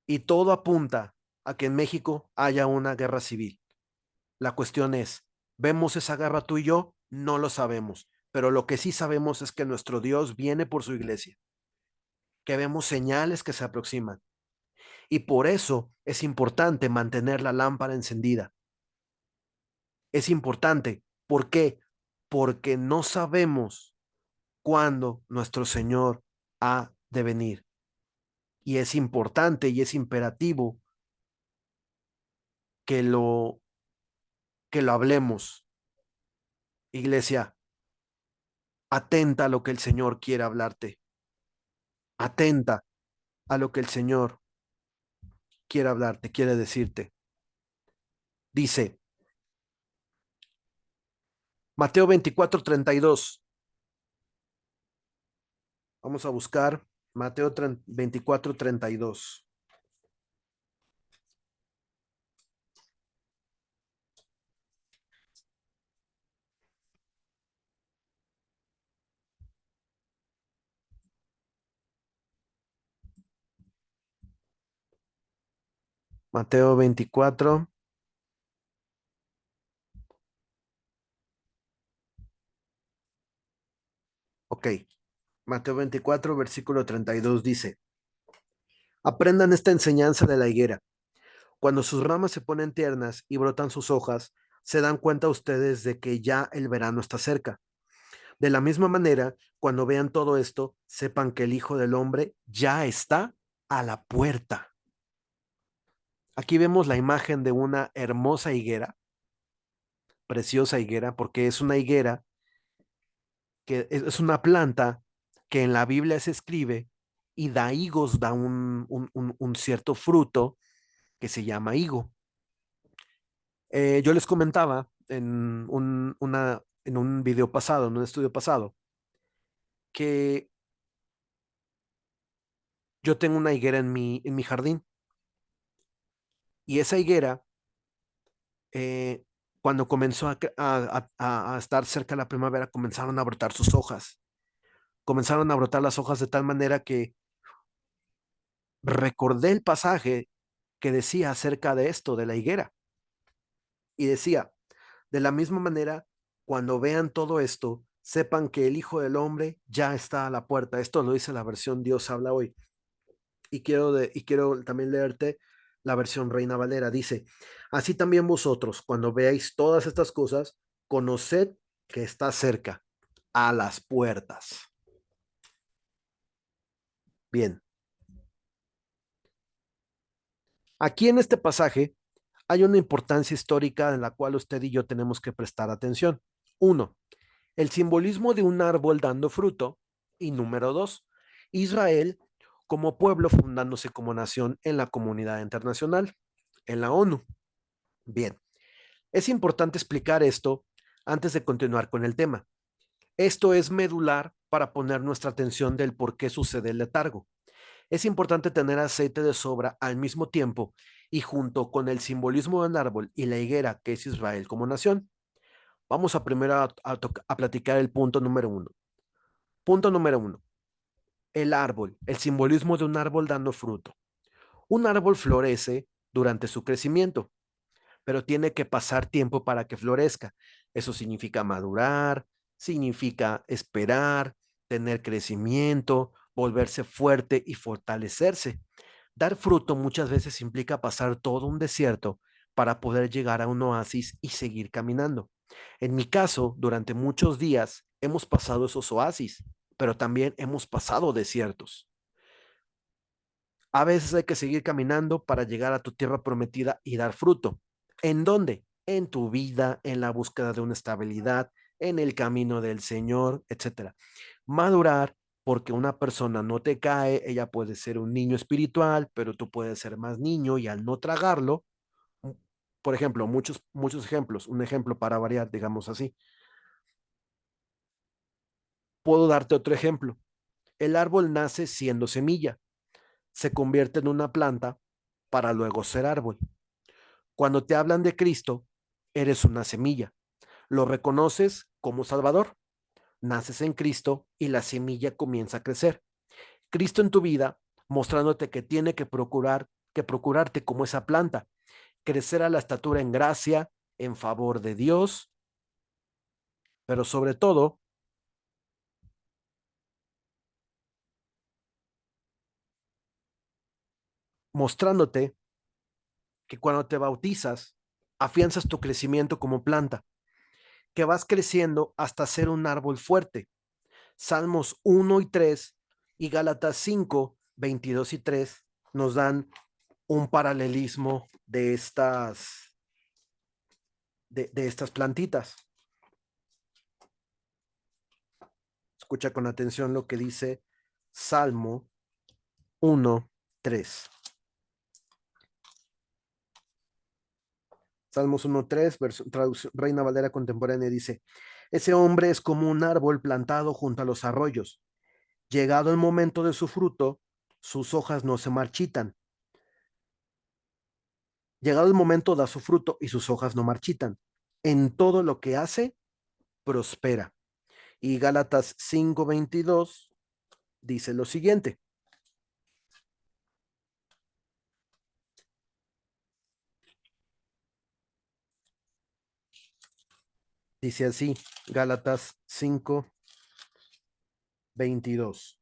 Y todo apunta a que en México haya una guerra civil. La cuestión es, ¿vemos esa guerra tú y yo? No lo sabemos, pero lo que sí sabemos es que nuestro Dios viene por su iglesia, que vemos señales que se aproximan. Y por eso es importante mantener la lámpara encendida. Es importante. ¿Por qué? Porque no sabemos cuándo nuestro Señor ha de venir. Y es importante y es imperativo que lo hablemos. Iglesia, atenta a lo que el Señor quiere hablarte. Atenta a lo que el Señor quiere hablarte, quiere decirte. Dice Mateo 24:32. Vamos a buscar Mateo 24:32. Mateo 24. Ok. Mateo 24, versículo 32 dice, aprendan esta enseñanza de la higuera. Cuando sus ramas se ponen tiernas y brotan sus hojas, se dan cuenta ustedes de que ya el verano está cerca. De la misma manera, cuando vean todo esto, sepan que el Hijo del Hombre ya está a la puerta. Aquí vemos la imagen de una hermosa higuera, preciosa higuera, porque es una higuera que es una planta que en la Biblia se escribe y da higos, da un cierto fruto que se llama higo. Yo les comentaba en un video pasado, en un estudio pasado, que yo tengo una higuera en mi jardín y esa higuera, eh, cuando comenzó a estar cerca de la primavera, comenzaron a brotar sus hojas. Comenzaron a brotar las hojas de tal manera que recordé el pasaje que decía acerca de esto, de la higuera. Y decía, de la misma manera, cuando vean todo esto, sepan que el Hijo del Hombre ya está a la puerta. Esto lo dice la versión Dios habla hoy. Y quiero también leerte la versión Reina Valera. Dice, así también vosotros, cuando veáis todas estas cosas, conoced que está cerca, a las puertas. Bien, aquí en este pasaje hay una importancia histórica en la cual usted y yo tenemos que prestar atención. Uno, el simbolismo de un árbol dando fruto. Y número dos, Israel como pueblo fundándose como nación en la comunidad internacional, en la ONU. Bien, es importante explicar esto antes de continuar con el tema. Esto es medular para poner nuestra atención del por qué sucede el letargo. Es importante tener aceite de sobra al mismo tiempo y junto con el simbolismo del árbol y la higuera que es Israel como nación. Vamos a primero a platicar el punto número uno. Punto número uno. El árbol, el simbolismo de un árbol dando fruto. Un árbol florece durante su crecimiento, pero tiene que pasar tiempo para que florezca. Eso significa madurar, significa esperar, tener crecimiento, volverse fuerte y fortalecerse. Dar fruto muchas veces implica pasar todo un desierto para poder llegar a un oasis y seguir caminando. En mi caso, durante muchos días hemos pasado esos oasis, pero también hemos pasado desiertos. A veces hay que seguir caminando para llegar a tu tierra prometida y dar fruto. ¿En dónde? En tu vida, en la búsqueda de una estabilidad, en el camino del Señor, etcétera. Madurar, porque una persona no te cae, ella puede ser un niño espiritual, pero tú puedes ser más niño y al no tragarlo, por ejemplo, muchos ejemplos, un ejemplo para variar, digamos así. Puedo darte otro ejemplo. El árbol nace siendo semilla, se convierte en una planta para luego ser árbol. Cuando te hablan de Cristo, eres una semilla. Lo reconoces como Salvador. Naces en Cristo y la semilla comienza a crecer. Cristo en tu vida, mostrándote que tiene que procurarte como esa planta, crecer a la estatura en gracia, en favor de Dios, pero sobre todo, mostrándote que cuando te bautizas, afianzas tu crecimiento como planta, que vas creciendo hasta ser un árbol fuerte. Salmos 1 y 3 y Gálatas 5, 22 y 3 nos dan un paralelismo de estas plantitas. Escucha con atención lo que dice Salmo 1:3. Salmos 1:3, traducción Reina Valera contemporánea, dice: ese hombre es como un árbol plantado junto a los arroyos. Llegado el momento de su fruto, sus hojas no se marchitan. Llegado el momento da su fruto y sus hojas no marchitan. En todo lo que hace, prospera. Y Gálatas 5:22 dice lo siguiente. Dice así, Gálatas 5:22.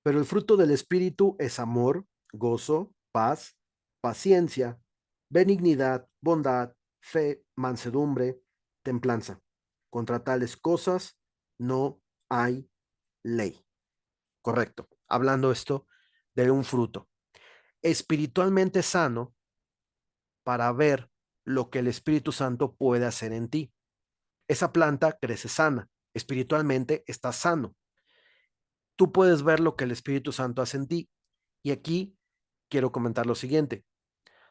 Pero el fruto del Espíritu es amor, gozo, paz, paciencia, benignidad, bondad, fe, mansedumbre, templanza. Contra tales cosas no hay ley. Correcto. Hablando esto de un fruto espiritualmente sano para ver lo que el Espíritu Santo puede hacer en ti. Esa planta crece sana, espiritualmente está sano. Tú puedes ver lo que el Espíritu Santo hace en ti. Y aquí quiero comentar lo siguiente.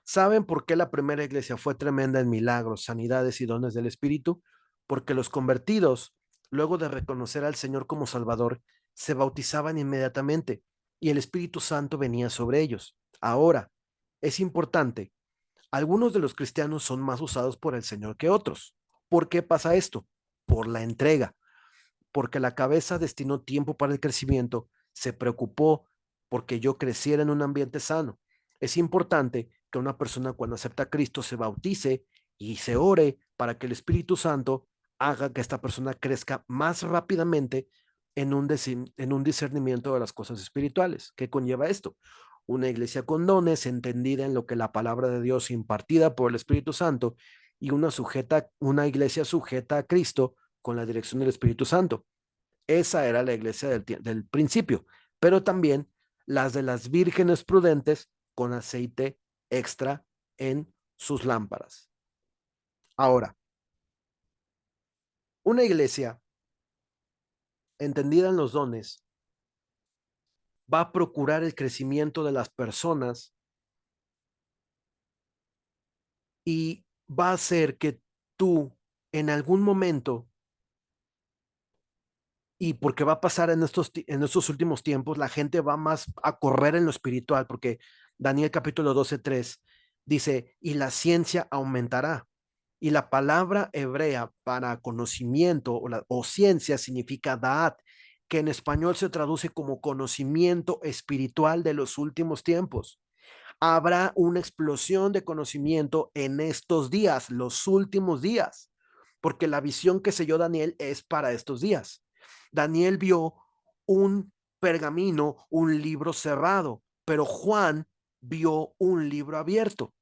¿Saben por qué la primera iglesia fue tremenda en milagros, sanidades y dones del Espíritu? Porque los convertidos, luego de reconocer al Señor como Salvador, se bautizaban inmediatamente y el Espíritu Santo venía sobre ellos. Ahora, es importante, algunos de los cristianos son más usados por el Señor que otros. ¿Por qué pasa esto? Por la entrega, porque la cabeza destinó tiempo para el crecimiento, se preocupó porque yo creciera en un ambiente sano. Es importante que una persona cuando acepta a Cristo se bautice y se ore para que el Espíritu Santo haga que esta persona crezca más rápidamente en un discernimiento de las cosas espirituales. ¿Qué conlleva esto? Una iglesia con dones, entendida en lo que la palabra de Dios impartida por el Espíritu Santo, y una iglesia sujeta a Cristo con la dirección del Espíritu Santo. Esa era la iglesia del principio, pero también las de las vírgenes prudentes con aceite extra en sus lámparas. Ahora, una iglesia entendida en los dones va a procurar el crecimiento de las personas y va a hacer que tú en algún momento, y porque va a pasar en estos últimos tiempos, la gente va más a correr en lo espiritual, porque Daniel capítulo 12:3 dice, y la ciencia aumentará. Y la palabra hebrea para conocimiento o ciencia significa da'at, que en español se traduce como conocimiento espiritual de los últimos tiempos. Habrá una explosión de conocimiento en estos días, los últimos días, porque la visión que selló Daniel es para estos días. Daniel vio un pergamino, un libro cerrado, pero Juan vio un libro abierto.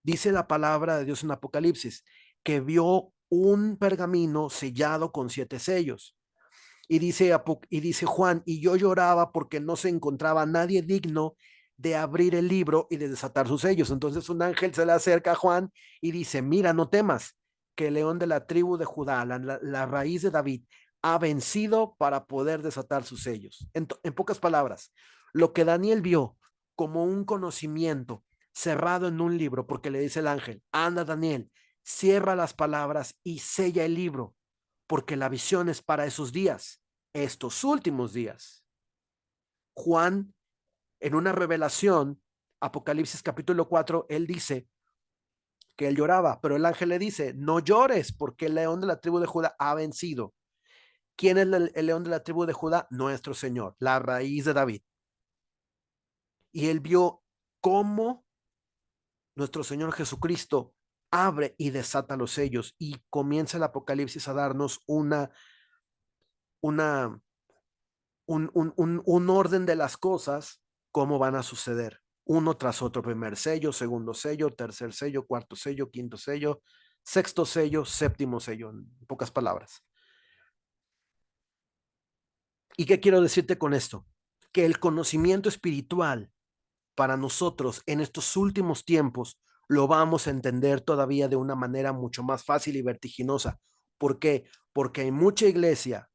Dice la palabra de Dios en Apocalipsis que vio un pergamino sellado con 7 sellos. Y dice Juan, y yo lloraba porque no se encontraba nadie digno de abrir el libro y de desatar sus sellos. Entonces un ángel se le acerca a Juan y dice, mira, no temas, que el león de la tribu de Judá, la raíz de David, ha vencido para poder desatar sus sellos. En pocas palabras, lo que Daniel vio como un conocimiento cerrado en un libro, porque le dice el ángel, anda Daniel, cierra las palabras y sella el libro, porque la visión es para esos días, estos últimos días. Juan, en una revelación, Apocalipsis capítulo 4, él dice que él lloraba, pero el ángel le dice, no llores porque el león de la tribu de Judá ha vencido. ¿Quién es el león de la tribu de Judá? Nuestro Señor, la raíz de David. Y él vio cómo nuestro Señor Jesucristo abre y desata los sellos y comienza el Apocalipsis a darnos una un orden de las cosas, cómo van a suceder, uno tras otro, primer sello, segundo sello, tercer sello, cuarto sello, quinto sello, sexto sello, séptimo sello, en pocas palabras. ¿Y qué quiero decirte con esto? Que el conocimiento espiritual para nosotros en estos últimos tiempos lo vamos a entender todavía de una manera mucho más fácil y vertiginosa. ¿Por qué? Porque hay mucha iglesia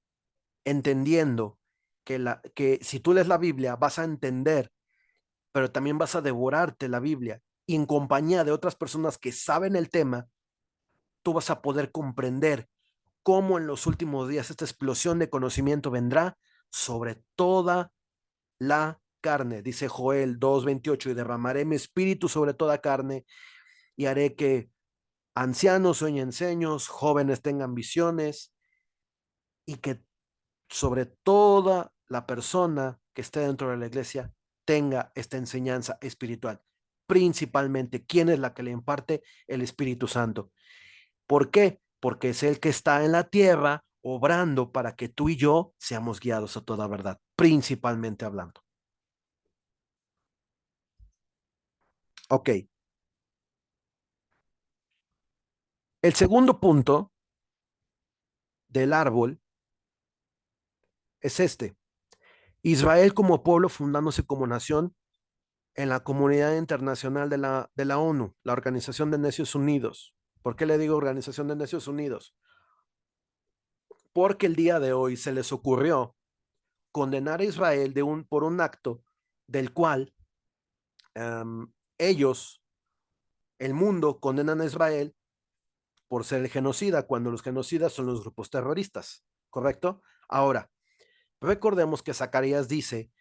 entendiendo que si tú lees la Biblia vas a entender, pero también vas a devorarte la Biblia y en compañía de otras personas que saben el tema, tú vas a poder comprender cómo en los últimos días esta explosión de conocimiento vendrá sobre toda la carne. Dice Joel 2:28, y derramaré mi espíritu sobre toda carne y haré que ancianos sueñen sueños, jóvenes tengan visiones y que sobre toda la persona que esté dentro de la iglesia tenga esta enseñanza espiritual. Principalmente, ¿quién es la que le imparte? El Espíritu Santo. ¿Por qué? Porque es el que está en la tierra obrando para que tú y yo seamos guiados a toda verdad, principalmente hablando. Ok, el segundo punto del árbol es este. Israel como pueblo fundándose como nación en la comunidad internacional de la ONU, la Organización de Naciones Unidos. ¿Por qué le digo Organización de Naciones Unidos? Porque el día de hoy se les ocurrió condenar a Israel por un acto del cual ellos, el mundo, condenan a Israel por ser el genocida, cuando los genocidas son los grupos terroristas, ¿correcto? Ahora, recordemos que Zacarías dice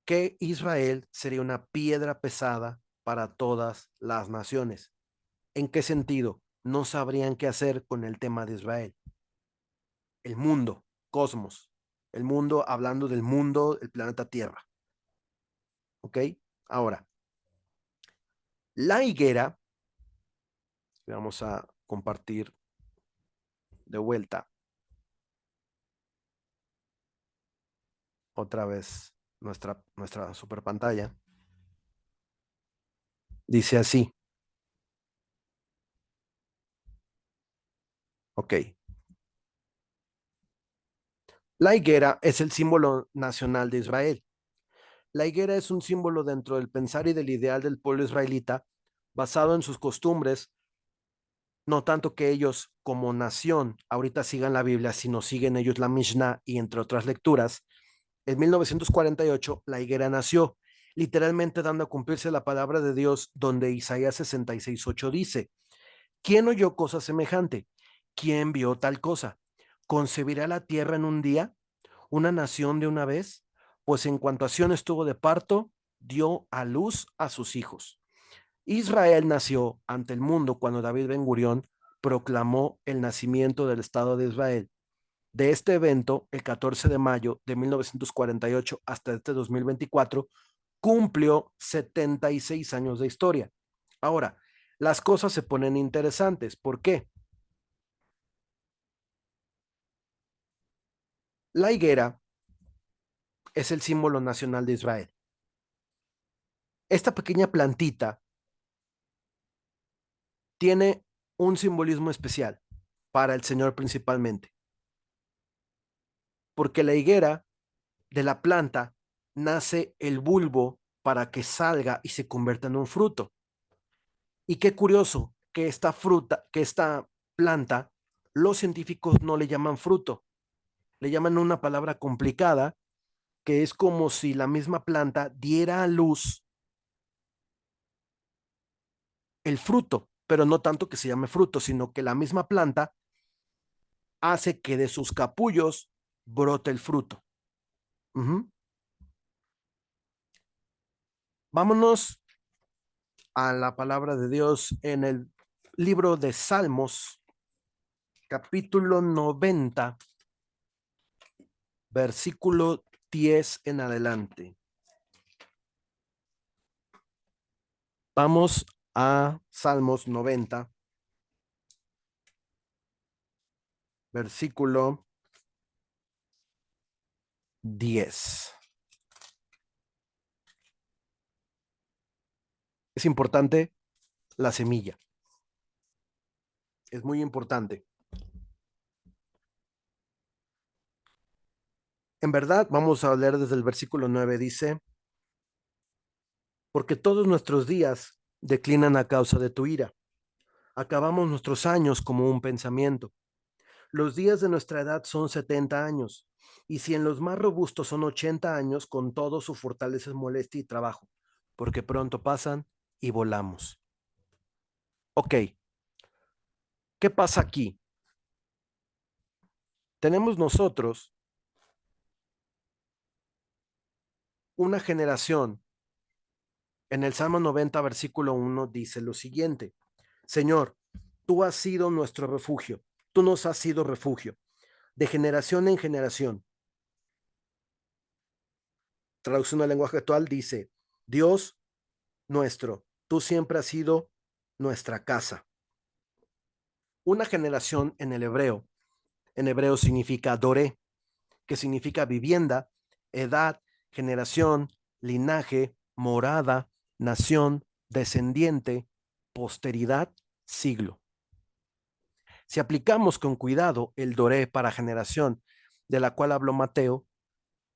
que Israel sería una piedra pesada para todas las naciones. ¿En qué sentido? No sabrían qué hacer con el tema de Israel. El mundo, cosmos, el mundo, hablando del mundo, el planeta Tierra. ¿Ok? Ahora, la higuera, vamos a compartir de vuelta otra vez nuestra super pantalla. Dice así, ok. La higuera es el símbolo nacional de Israel. La higuera es un símbolo dentro del pensar y del ideal del pueblo israelita, basado en sus costumbres, no tanto que ellos como nación ahorita sigan la Biblia, sino siguen ellos la Mishnah y entre otras lecturas. En 1948 la higuera nació, literalmente dando a cumplirse la palabra de Dios, donde Isaías 66:8 dice, ¿quién oyó cosa semejante? ¿Quién vio tal cosa? ¿Concebirá la tierra en un día? ¿Una nación de una vez? Pues en cuanto a Sión estuvo de parto, dio a luz a sus hijos. Israel nació ante el mundo cuando David Ben Gurión proclamó el nacimiento del Estado de Israel. De este evento, el 14 de mayo de 1948 hasta este 2024, cumplió 76 años de historia. Ahora, las cosas se ponen interesantes. ¿Por qué? La higuera es el símbolo nacional de Israel. Esta pequeña plantita tiene un simbolismo especial para el Señor principalmente, porque la higuera de la planta nace el bulbo para que salga y se convierta en un fruto. Y qué curioso que esta planta, los científicos no le llaman fruto, le llaman una palabra complicada que es como si la misma planta diera a luz el fruto, pero no tanto que se llame fruto, sino que la misma planta hace que de sus capullos brote el fruto. Uh-huh. Vámonos a la palabra de Dios en el libro de Salmos, capítulo 90, versículo 10 en adelante. Vamos a Salmos 90, versículo 10. Es importante la semilla. Es muy importante. En verdad, vamos a leer desde el versículo 9. Dice, porque todos nuestros días declinan a causa de tu ira. Acabamos nuestros años como un pensamiento. Los días de nuestra edad son 70 años, y si en los más robustos son 80 años, con todo su fortaleza es molestia y trabajo, porque pronto pasan y volamos. Ok, ¿qué pasa aquí? Tenemos nosotros una generación. En el Salmo 90, versículo 1, dice lo siguiente: Señor, tú has sido nuestro refugio, tú nos has sido refugio, de generación en generación. Traducción al lenguaje actual dice, Dios nuestro, tú siempre has sido nuestra casa. Una generación en hebreo significa doré, que significa vivienda, edad, generación, linaje, morada, nación, descendiente, posteridad, siglo. Si aplicamos con cuidado el doré para generación, de la cual habló Mateo,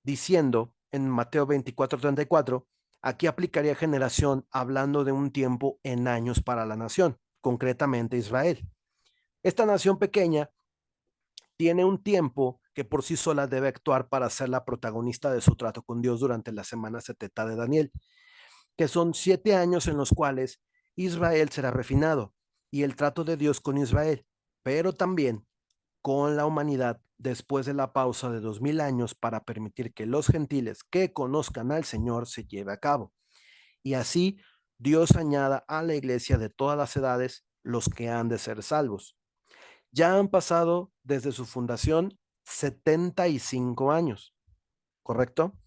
diciendo en Mateo 24:34, aquí aplicaría generación hablando de un tiempo en años para la nación, concretamente Israel. Esta nación pequeña tiene un tiempo que por sí sola debe actuar para ser la protagonista de su trato con Dios durante la semana 70 de Daniel, que son 7 años en los cuales Israel será refinado y el trato de Dios con Israel, pero también con la humanidad después de la pausa de 2000 años para permitir que los gentiles que conozcan al Señor se lleve a cabo. Y así Dios añada a la iglesia de todas las edades los que han de ser salvos. Ya han pasado desde su fundación 75 años, ¿correcto?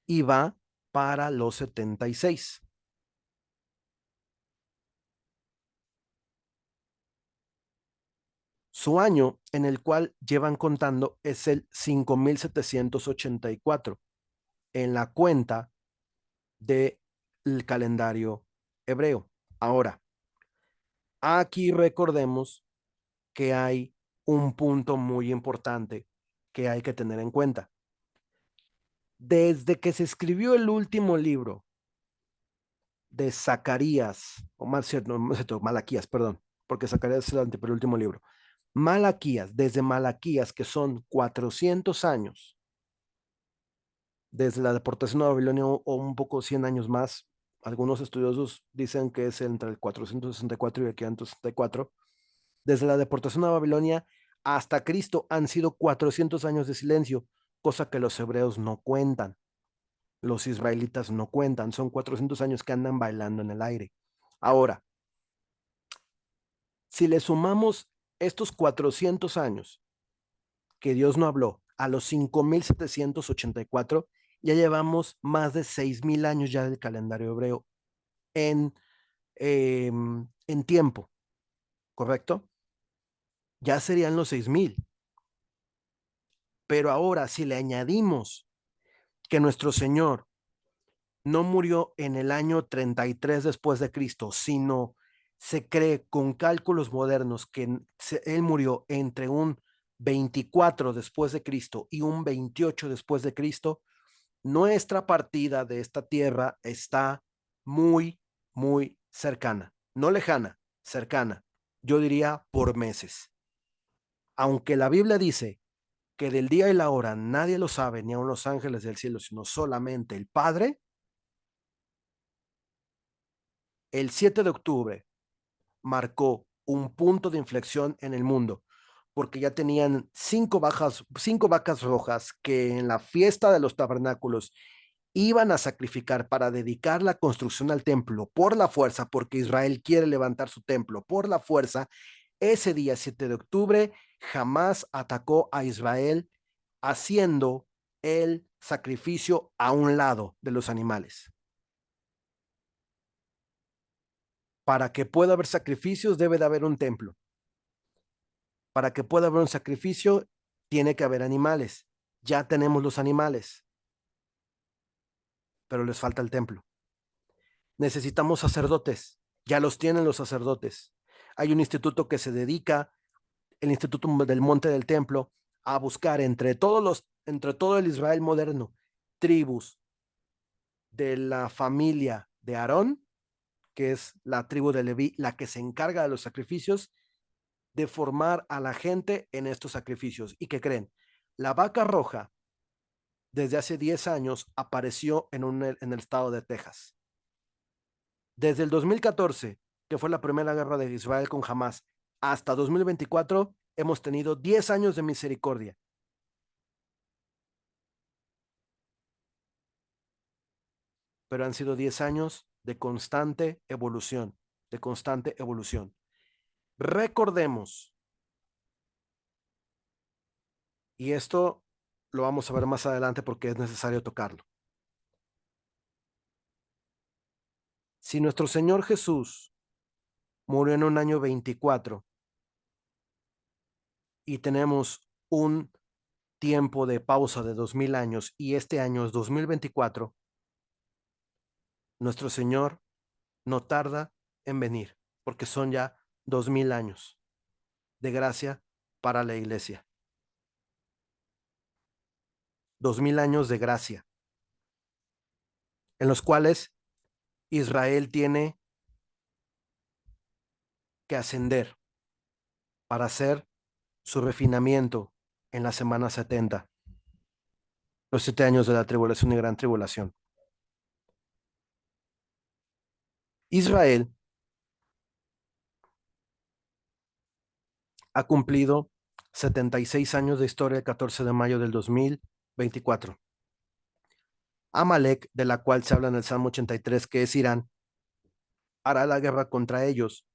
Y va para los 76. Su año en el cual llevan contando es el 5784 en la cuenta del calendario hebreo. Ahora, aquí recordemos que hay un punto muy importante que hay que tener en cuenta. Desde que se escribió el último libro de Zacarías, o más cierto, Malaquías, perdón, porque Zacarías es el antepenúltimo libro. Malaquías, desde Malaquías, que son 400 años, desde la deportación a Babilonia o un poco 100 años más, algunos estudiosos dicen que es entre el 464 y el 564, desde la deportación a Babilonia hasta Cristo han sido 400 años de silencio, cosa que los hebreos no cuentan, los israelitas no cuentan, son 400 años que andan bailando en el aire. Ahora, si le sumamos estos 400 años que Dios no habló a los 5784, ya llevamos más de 6000 años ya del calendario hebreo en, en tiempo, ¿correcto? Ya serían los 6000. Pero ahora, si le añadimos que nuestro Señor no murió en el año 33 después de Cristo, sino se cree con cálculos modernos que él murió entre un 24 después de Cristo y un 28 después de Cristo, nuestra partida de esta tierra está muy, muy cercana. No lejana, cercana. Yo diría por meses. Aunque la Biblia dice que del día y la hora nadie lo sabe, ni aun los ángeles del cielo, sino solamente el Padre, el 7 de octubre marcó un punto de inflexión en el mundo, porque ya tenían cinco vacas rojas que en la fiesta de los tabernáculos iban a sacrificar para dedicar la construcción al templo por la fuerza, porque Israel quiere levantar su templo por la fuerza. Ese día, 7 de octubre, jamás atacó a Israel haciendo el sacrificio a un lado de los animales. Para que pueda haber sacrificios, debe de haber un templo. Para que pueda haber un sacrificio, tiene que haber animales. Ya tenemos los animales, pero les falta el templo. Necesitamos sacerdotes. Ya los tienen los sacerdotes. Hay un instituto que se dedica, el Instituto del Monte del Templo, a buscar entre todo el Israel moderno, tribus de la familia de Aarón, que es la tribu de Leví, la que se encarga de los sacrificios, de formar a la gente en estos sacrificios. ¿Y qué creen? La vaca roja, desde hace 10 años, apareció en el estado de Texas. Desde el 2014, que fue la primera guerra de Israel con Hamas, hasta 2024, hemos tenido 10 años de misericordia. Pero han sido 10 años de constante evolución, de constante evolución. Recordemos, y esto lo vamos a ver más adelante porque es necesario tocarlo. Si nuestro Señor Jesús murió en un año 24 y tenemos un tiempo de pausa de 2000 años y este año es 2024, nuestro Señor no tarda en venir, porque son ya 2000 años de gracia para la iglesia. 2000 años de gracia, en los cuales Israel tiene que ascender para hacer su refinamiento en la semana 70, los 7 años de la tribulación y gran tribulación. Israel ha cumplido 76 años de historia el 14 de mayo del 2024. Amalek, de la cual se habla en el Salmo 83, que es Irán, hará la guerra contra ellos.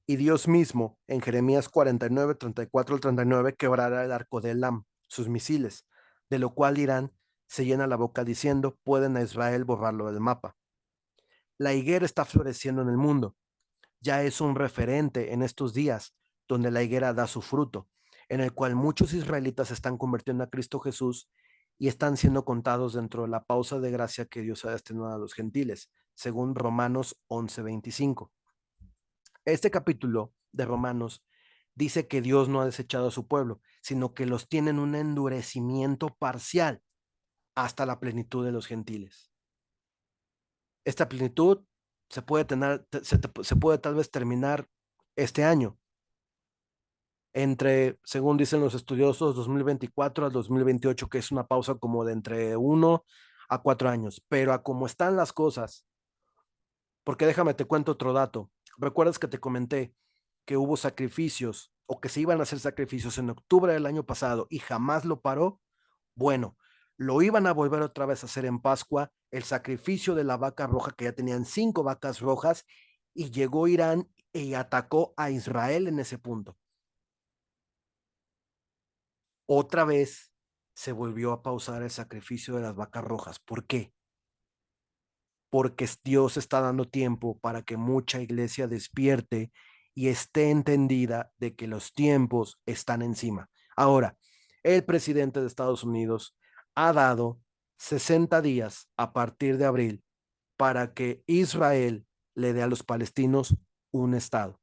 Y Dios mismo, en Jeremías 49, 34 al 39, quebrará el arco de Elam, sus misiles, de lo cual Irán se llena la boca diciendo, pueden a Israel borrarlo del mapa. La higuera está floreciendo en el mundo. Ya es un referente en estos días, donde la higuera da su fruto, en el cual muchos israelitas se están convirtiendo a Cristo Jesús y están siendo contados dentro de la pausa de gracia que Dios ha destinado a los gentiles, según Romanos 11:25. Este capítulo de Romanos dice que Dios no ha desechado a su pueblo, sino que los tiene en un endurecimiento parcial hasta la plenitud de los gentiles. Esta plenitud se puede tal vez terminar este año, entre, según dicen los estudiosos, 2024 al 2028, que es una pausa como de entre 1 a 4 años. Pero a cómo están las cosas, porque déjame te cuento otro dato. ¿Recuerdas que te comenté que hubo sacrificios o que se iban a hacer sacrificios en octubre del año pasado y jamás lo paró? Bueno, lo iban a volver otra vez a hacer en Pascua, el sacrificio de la vaca roja, que ya tenían 5 vacas rojas, y llegó Irán y atacó a Israel en ese punto. Otra vez se volvió a pausar el sacrificio de las vacas rojas. ¿Por qué? Porque Dios está dando tiempo para que mucha iglesia despierte y esté entendida de que los tiempos están encima. Ahora, el presidente de Estados Unidos ha dado 60 días a partir de abril para que Israel le dé a los palestinos un estado.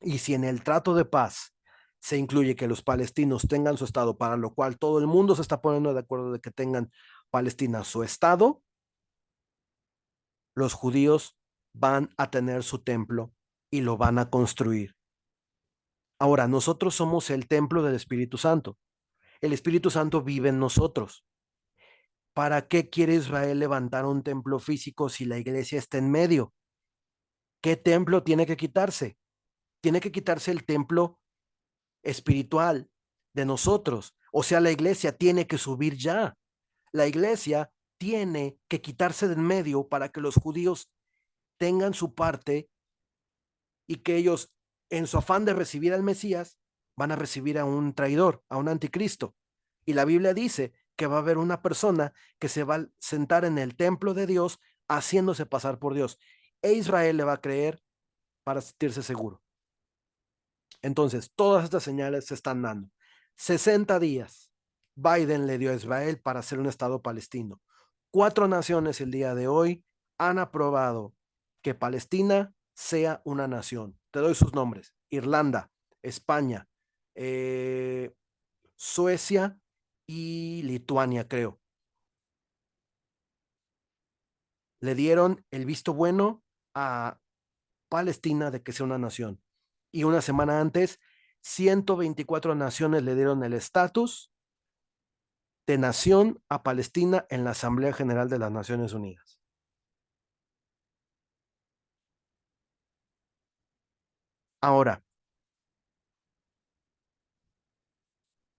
Y si en el trato de paz se incluye que los palestinos tengan su estado, para lo cual todo el mundo se está poniendo de acuerdo de que tengan Palestina su estado, los judíos van a tener su templo y lo van a construir. Ahora, nosotros somos el templo del Espíritu Santo. El Espíritu Santo vive en nosotros. ¿Para qué quiere Israel levantar un templo físico si la iglesia está en medio? ¿Qué templo tiene que quitarse? Tiene que quitarse el templo espiritual de nosotros. O sea, la iglesia tiene que subir ya. La iglesia tiene que quitarse de en medio para que los judíos tengan su parte y que ellos, en su afán de recibir al Mesías, van a recibir a un traidor, a un anticristo. Y la Biblia dice que va a haber una persona que se va a sentar en el templo de Dios haciéndose pasar por Dios. E Israel le va a creer para sentirse seguro. Entonces, todas estas señales se están dando. 60 días Biden le dio a Israel para hacer un Estado palestino. 4 naciones el día de hoy han aprobado que Palestina sea una nación. Te doy sus nombres: Irlanda, España, eh, Suecia y Lituania, creo. Le dieron el visto bueno a Palestina de que sea una nación. Y una semana antes, 124 naciones le dieron el estatus de nación a Palestina en la Asamblea General de las Naciones Unidas. Ahora,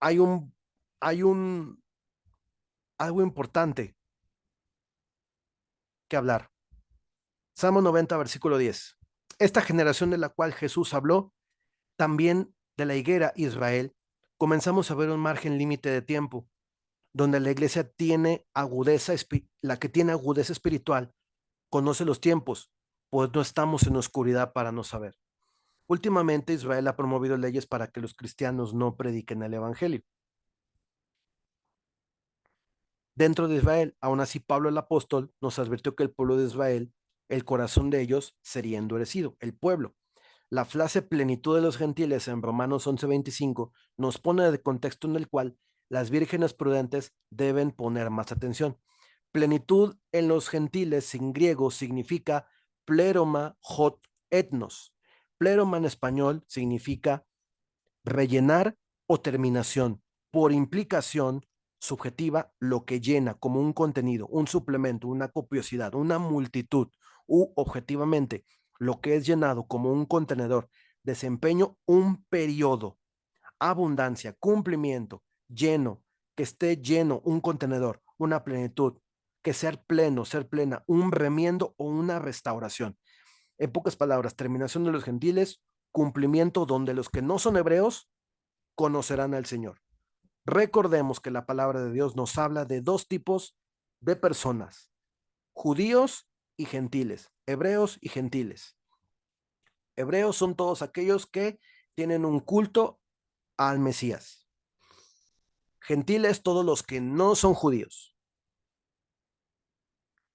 hay un, hay un, algo importante que hablar. Salmo 90, versículo 10. Esta generación de la cual Jesús habló, también de la higuera Israel, comenzamos a ver un margen límite de tiempo, donde la iglesia tiene agudeza, la que tiene agudeza espiritual, conoce los tiempos, pues no estamos en oscuridad para no saber. Últimamente Israel ha promovido leyes para que los cristianos no prediquen el evangelio. Dentro de Israel, aún así Pablo el apóstol nos advirtió que el pueblo de Israel, el corazón de ellos sería endurecido, el pueblo. La frase plenitud de los gentiles en Romanos 11:25 nos pone de contexto en el cual las vírgenes prudentes deben poner más atención. Plenitud en los gentiles en griego significa pleroma hot etnos. Pleroma en español significa rellenar o terminación. Por implicación subjetiva, lo que llena como un contenido, un suplemento, una copiosidad, una multitud, u objetivamente, lo que es llenado como un contenedor, desempeño, un periodo, abundancia, cumplimiento, lleno, que esté lleno, un contenedor, una plenitud, que ser pleno, ser plena, un remiendo o una restauración. En pocas palabras, terminación de los gentiles, cumplimiento donde los que no son hebreos conocerán al Señor. Recordemos que la palabra de Dios nos habla de dos tipos de personas: judíos y gentiles, hebreos y gentiles. Hebreos son todos aquellos que tienen un culto al Mesías. Gentiles, todos los que no son judíos,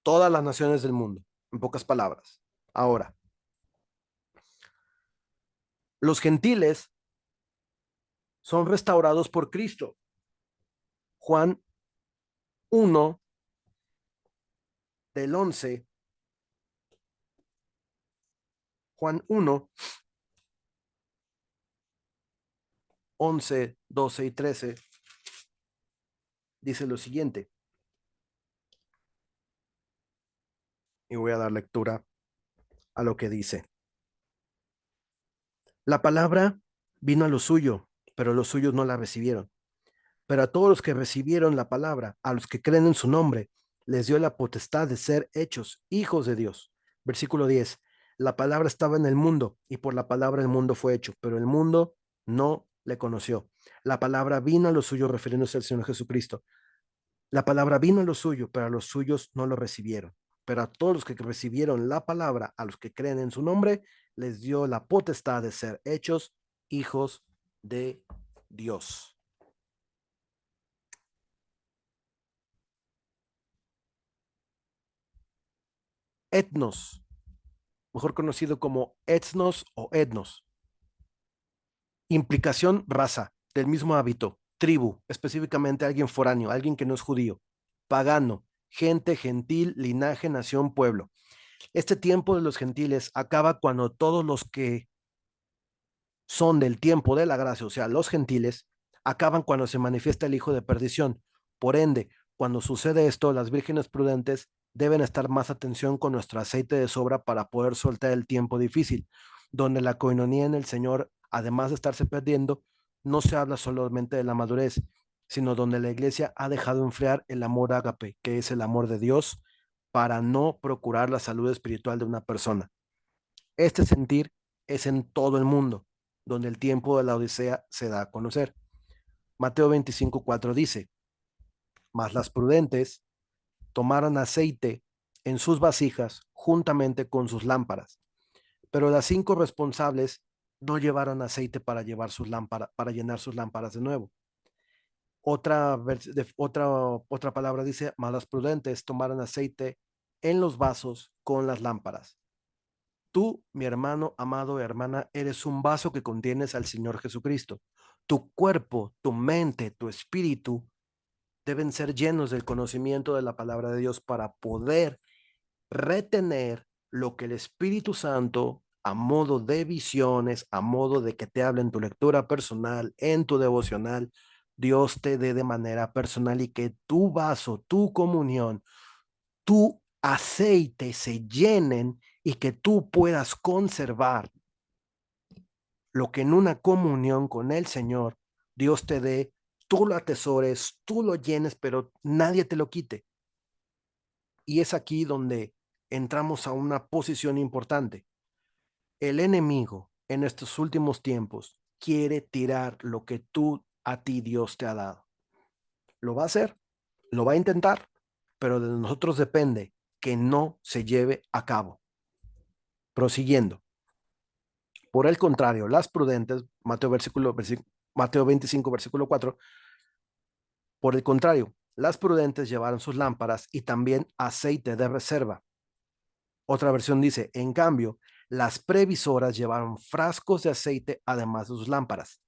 todas las naciones del mundo, en pocas palabras. Ahora, los gentiles son restaurados por Cristo. Juan 1 del 11, Juan 1, 11, 12 y 13 dice lo siguiente, y voy a dar lectura a lo que dice. La palabra vino a lo suyo, pero los suyos no la recibieron. Pero a todos los que recibieron la palabra, a los que creen en su nombre, les dio la potestad de ser hechos hijos de Dios. Versículo 10. La palabra estaba en el mundo y por la palabra el mundo fue hecho, pero el mundo no le conoció. La palabra vino a lo suyo, refiriéndose al Señor Jesucristo. La palabra vino a lo suyo, pero a los suyos no lo recibieron. Pero a todos los que recibieron la palabra, a los que creen en su nombre, les dio la potestad de ser hechos hijos de Dios. etnos, mejor conocido como etnos o etnos. Implicación, raza, del mismo hábito, tribu, específicamente alguien foráneo, alguien que no es judío, pagano, gente, gentil, linaje, nación, pueblo. Este tiempo de los gentiles acaba cuando todos los que son del tiempo de la gracia, o sea, los gentiles, acaban cuando se manifiesta el hijo de perdición. Por ende, cuando sucede esto, las vírgenes prudentes deben estar más atención con nuestro aceite de sobra para poder soltar el tiempo difícil, donde la coinonía en el Señor, además de estarse perdiendo, no se habla solamente de la madurez, sino donde la iglesia ha dejado enfriar el amor ágape, que es el amor de Dios, para no procurar la salud espiritual de una persona. Este sentir es en todo el mundo, donde el tiempo de la Odisea se da a conocer. Mateo 25:4 dice, mas las prudentes tomaron aceite en sus vasijas juntamente con sus lámparas, pero las 5 responsables no llevaron aceite para llevar sus lámparas, para llenar sus lámparas de nuevo. Otra palabra dice, mas las prudentes tomaron aceite en los vasos con las lámparas. Tú, mi hermano, amado hermana, eres un vaso que contienes al Señor Jesucristo. Tu cuerpo, tu mente, tu espíritu deben ser llenos del conocimiento de la palabra de Dios para poder retener lo que el Espíritu Santo, a modo de visiones, a modo de que te hable en tu lectura personal, en tu devocional, Dios te dé de manera personal y que tu vaso, tu comunión, tu aceite se llenen y que tú puedas conservar lo que en una comunión con el Señor Dios te dé, tú lo atesores, tú lo llenes, pero nadie te lo quite. Y es aquí donde entramos a una posición importante. El enemigo en estos últimos tiempos quiere tirar lo que tú a ti Dios te ha dado. Lo va a hacer, lo va a intentar, pero de nosotros depende que no se lleve a cabo. Prosiguiendo. Por el contrario, las prudentes, Mateo 25, versículo 4, por el contrario, las prudentes llevaron sus lámparas y también aceite de reserva. Otra versión dice, en cambio, las previsoras llevaron frascos de aceite además de sus lámparas.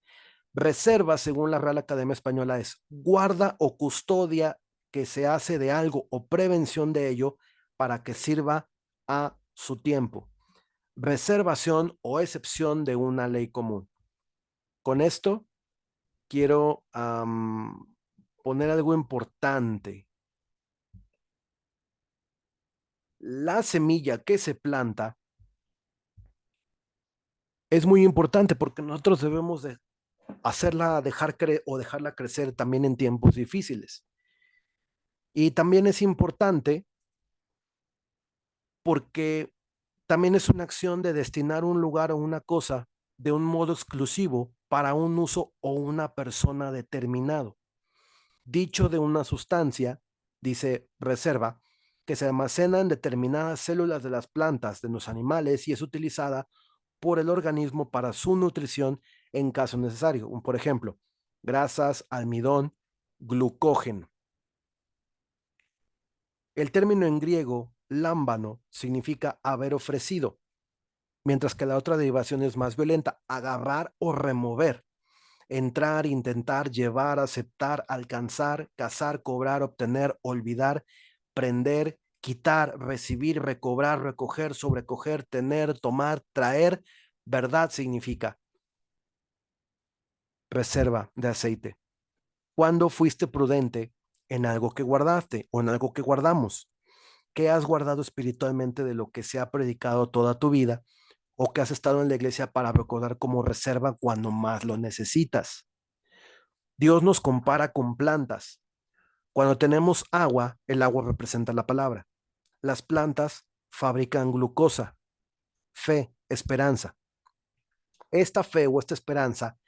Reserva, según la Real Academia Española, es guarda o custodia que se hace de algo o prevención de ello para que sirva a su tiempo. Reservación o excepción de una ley común. Con esto quiero poner algo importante. La semilla que se planta es muy importante porque nosotros debemos de hacerla o dejarla crecer también en tiempos difíciles. Y también es importante porque también es una acción de destinar un lugar o una cosa de un modo exclusivo para un uso o una persona determinado. Dicho de una sustancia, dice reserva, que se almacena en determinadas células de las plantas, de los animales y es utilizada por el organismo para su nutrición en caso necesario. Por ejemplo, grasas, almidón, glucógeno. El término en griego, lámbano, significa haber ofrecido, mientras que la otra derivación es más violenta, agarrar o remover. Entrar, intentar, llevar, aceptar, alcanzar, cazar, cobrar, obtener, olvidar, prender, quitar, recibir, recobrar, recoger, sobrecoger, tener, tomar, traer. Verdad significa reserva de aceite. ¿Cuándo fuiste prudente en algo que guardaste o en algo que guardamos? ¿Qué has guardado espiritualmente de lo que se ha predicado toda tu vida o que has estado en la iglesia para recordar como reserva cuando más lo necesitas? Dios nos compara con plantas. Cuando tenemos agua, el agua representa la palabra. Las plantas fabrican glucosa, fe, esperanza. Esta fe o esta esperanza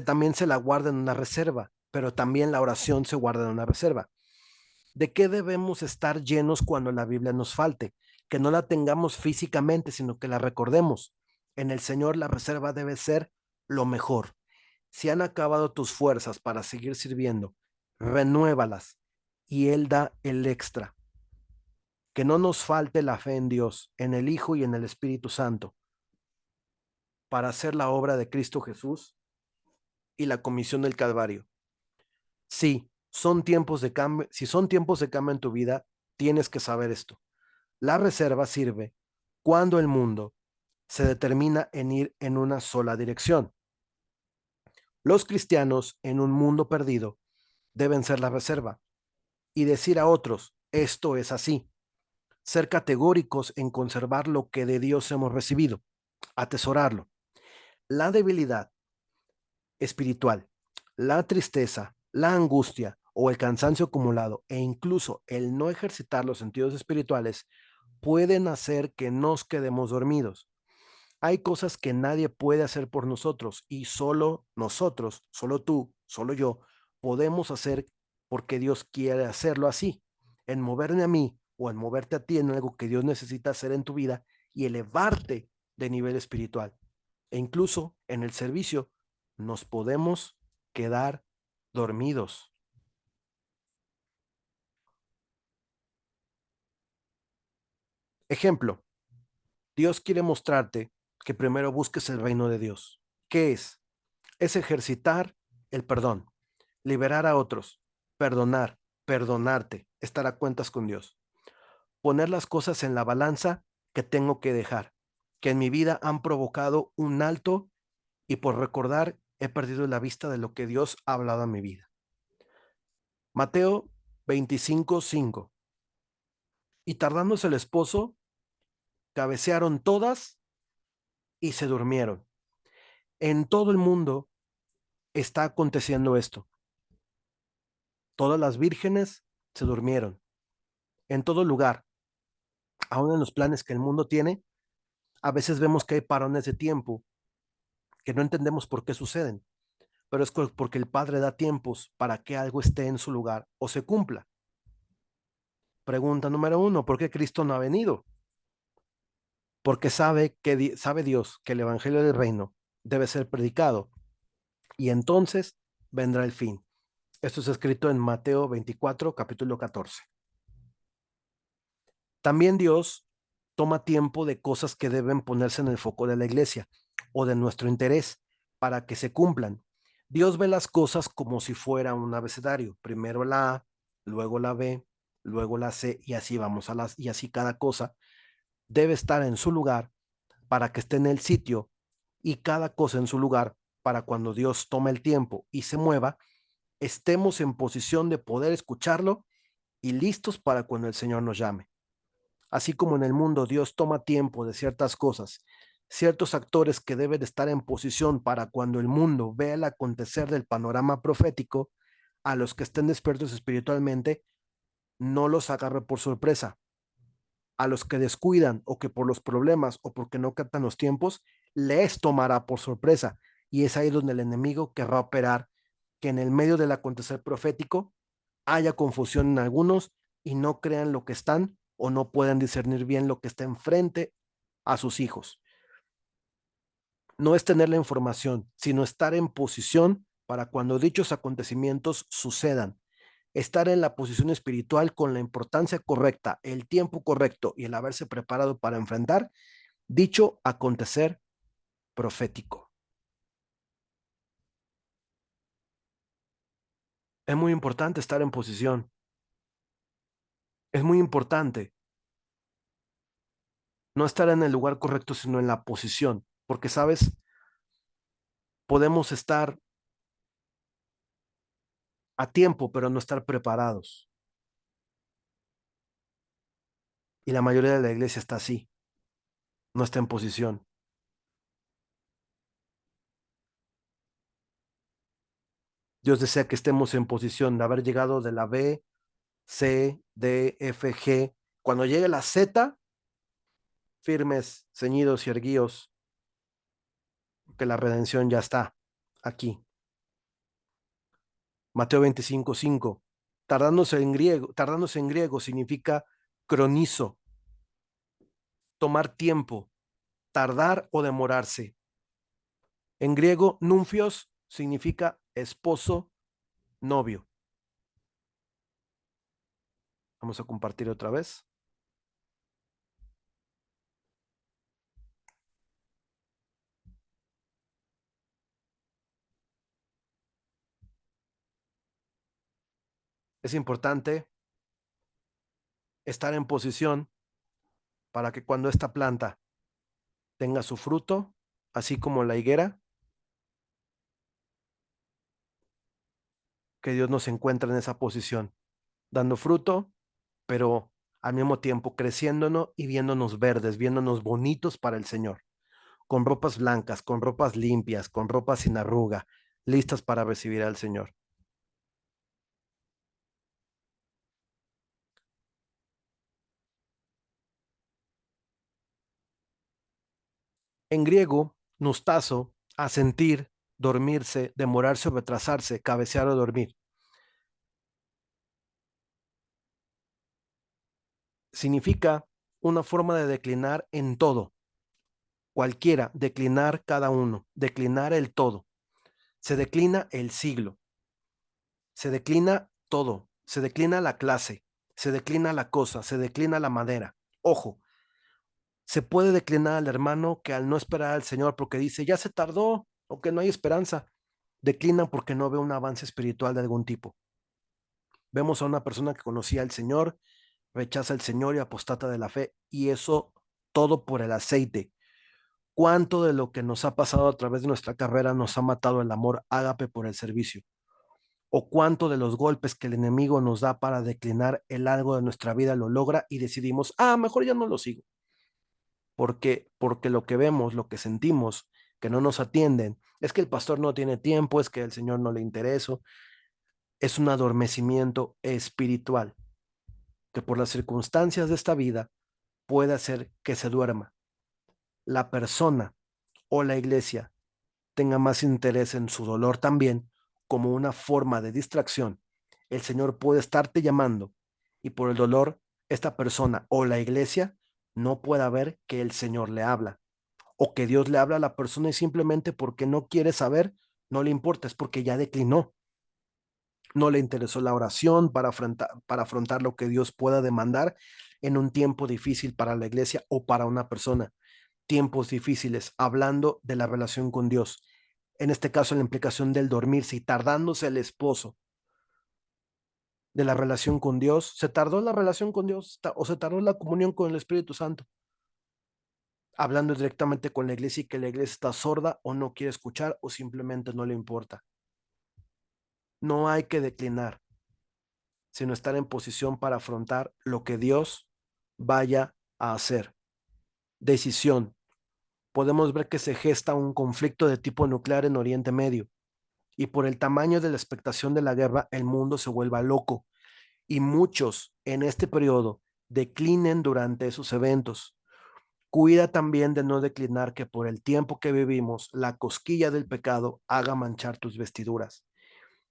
también se la guarda en una reserva, pero también la oración se guarda en una reserva. ¿De qué debemos estar llenos cuando la Biblia nos falte? Que no la tengamos físicamente, sino que la recordemos. En el Señor la reserva debe ser lo mejor. Si han acabado tus fuerzas para seguir sirviendo, renuévalas y Él da el extra. que no nos falte la fe en Dios, en el Hijo y en el Espíritu Santo, para hacer la obra de Cristo Jesús y la comisión del Calvario. Sí, son tiempos de cambio. Si son tiempos de cambio en tu vida, tienes que saber esto. La reserva sirve cuando el mundo se determina en ir en una sola dirección. Los cristianos en un mundo perdido deben ser la reserva y decir a otros, esto es así. Ser categóricos en conservar lo que de Dios hemos recibido, atesorarlo. La debilidad espiritual, la tristeza, la angustia o el cansancio acumulado e incluso el no ejercitar los sentidos espirituales pueden hacer que nos quedemos dormidos. Hay cosas que nadie puede hacer por nosotros y solo nosotros, solo tú, solo yo, podemos hacer porque Dios quiere hacerlo así, en moverme a mí o en moverte a ti en algo que Dios necesita hacer en tu vida y elevarte de nivel espiritual. E incluso en el servicio nos podemos quedar dormidos. Ejemplo, Dios quiere mostrarte que primero busques el reino de Dios. ¿Qué es? Es ejercitar el perdón, liberar a otros, perdonar, perdonarte, estar a cuentas con Dios, poner las cosas en la balanza que tengo que dejar, que en mi vida han provocado un alto y por recordar he perdido la vista de lo que Dios ha hablado en mi vida. Mateo 25:5. Y tardándose el esposo, cabecearon todas y se durmieron. En todo el mundo está aconteciendo esto. Todas las vírgenes se durmieron. En todo lugar, aún en los planes que el mundo tiene, a veces vemos que hay parones de tiempo que no entendemos por qué suceden, pero es porque el Padre da tiempos para que algo esté en su lugar o se cumpla. Pregunta número uno, ¿por qué Cristo no ha venido? Porque sabe Dios que el Evangelio del Reino debe ser predicado y entonces vendrá el fin. Esto es escrito en Mateo 24, capítulo 14. También Dios toma tiempo de cosas que deben ponerse en el foco de la iglesia o de nuestro interés para que se cumplan. Dios ve las cosas como si fuera un abecedario. Primero la A, luego la B, luego la C y así vamos a las y así cada cosa debe estar en su lugar para que esté en el sitio y cada cosa en su lugar para cuando Dios tome el tiempo y se mueva, estemos en posición de poder escucharlo y listos para cuando el Señor nos llame. Así como en el mundo Dios toma tiempo de ciertas cosas, ciertos actores que deben estar en posición para cuando el mundo vea el acontecer del panorama profético, a los que estén despiertos espiritualmente, no los agarre por sorpresa. A los que descuidan o que por los problemas o porque no captan los tiempos, les tomará por sorpresa. Y es ahí donde el enemigo querrá operar que en el medio del acontecer profético haya confusión en algunos y no crean lo que están o no puedan discernir bien lo que está enfrente a sus hijos. No es tener la información, sino estar en posición para cuando dichos acontecimientos sucedan. Estar en la posición espiritual con la importancia correcta, el tiempo correcto y el haberse preparado para enfrentar dicho acontecer profético. Es muy importante estar en posición. Es muy importante no estar en el lugar correcto, sino en la posición. Porque, ¿sabes? Podemos estar a tiempo, pero no estar preparados. Y la mayoría de la iglesia está así, no está en posición. Dios desea que estemos en posición de haber llegado de la B, C, D, F, G. Cuando llegue la Z, firmes, ceñidos y erguíos, que la redención ya está aquí. Mateo 25:5. Tardándose en griego significa cronizo, tomar tiempo, tardar o demorarse. En griego, nunfios significa esposo, novio. Vamos a compartir otra vez. Es importante estar en posición para que cuando esta planta tenga su fruto, así como la higuera, que Dios nos encuentre en esa posición, dando fruto, pero al mismo tiempo creciéndonos y viéndonos verdes, viéndonos bonitos para el Señor, con ropas blancas, con ropas limpias, con ropas sin arruga, listas para recibir al Señor. En griego, nustazo, asentir, dormirse, demorarse o retrasarse, cabecear o dormir. Significa una forma de declinar en todo, cualquiera, declinar cada uno, declinar el todo. Se declina el siglo, se declina todo, se declina la clase, se declina la cosa, se declina la madera. Ojo, se puede declinar al hermano que al no esperar al Señor porque dice, ya se tardó o que no hay esperanza, declinan porque no ve un avance espiritual de algún tipo. Vemos a una persona que conocía al Señor, rechaza al Señor y apostata de la fe, y eso todo por el aceite. ¿Cuánto de lo que nos ha pasado a través de nuestra carrera nos ha matado el amor ágape por el servicio? ¿O cuánto de los golpes que el enemigo nos da para declinar el algo de nuestra vida lo logra y decidimos, mejor ya no lo sigo? Porque lo que vemos, lo que sentimos, que no nos atienden, es que el pastor no tiene tiempo, es que el Señor no le interesa, es un adormecimiento espiritual que por las circunstancias de esta vida puede hacer que se duerma. La persona o la iglesia tenga más interés en su dolor también como una forma de distracción. El Señor puede estarte llamando y por el dolor esta persona o la iglesia no pueda ver que el Señor le habla o que Dios le habla a la persona y simplemente porque no quiere saber, no le importa, es porque ya declinó. No le interesó la oración para afrontar lo que Dios pueda demandar en un tiempo difícil para la iglesia o para una persona. Tiempos difíciles, hablando de la relación con Dios. En este caso, la implicación del dormirse y tardándose el esposo de la relación con Dios. ¿Se tardó la relación con Dios o se tardó la comunión con el Espíritu Santo? Hablando directamente con la iglesia y que la iglesia está sorda o no quiere escuchar o simplemente no le importa. No hay que declinar, sino estar en posición para afrontar lo que Dios vaya a hacer. Decisión. Podemos ver que se gesta un conflicto de tipo nuclear en Oriente Medio y por el tamaño de la expectación de la guerra, el mundo se vuelva loco y muchos en este periodo declinen durante esos eventos. Cuida también de no declinar que por el tiempo que vivimos, la cosquilla del pecado haga manchar tus vestiduras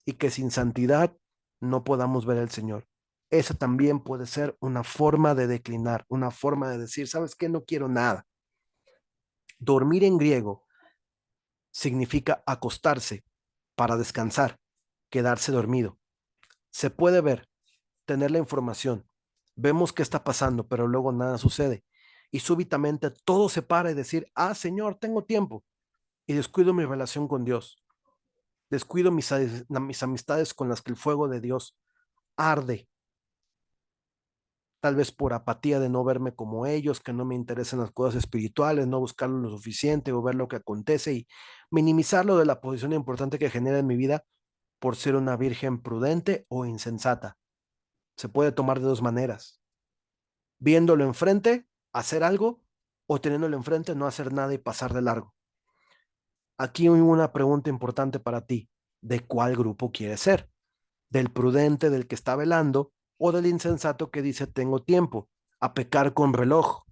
y que sin santidad no podamos ver al Señor. Esa también puede ser una forma de declinar, una forma de decir, ¿sabes qué? No quiero nada. Dormir en griego significa acostarse para descansar, quedarse dormido. Se puede ver, tener la información. Vemos qué está pasando, pero luego nada sucede. Y súbitamente todo se para y decir, Señor, tengo tiempo. Y descuido mi relación con Dios. Descuido mis amistades con las que el fuego de Dios arde, tal vez por apatía de no verme como ellos, que no me interesan las cosas espirituales, no buscarlo lo suficiente o ver lo que acontece y minimizarlo de la posición importante que genera en mi vida por ser una virgen prudente o insensata. Se puede tomar de dos maneras: viéndolo enfrente, hacer algo, o teniéndolo enfrente, no hacer nada y pasar de largo. Aquí hay una pregunta importante para ti: ¿de cuál grupo quieres ser? ¿Del prudente, del que está velando, o del insensato que dice tengo tiempo, a pecar con reloj?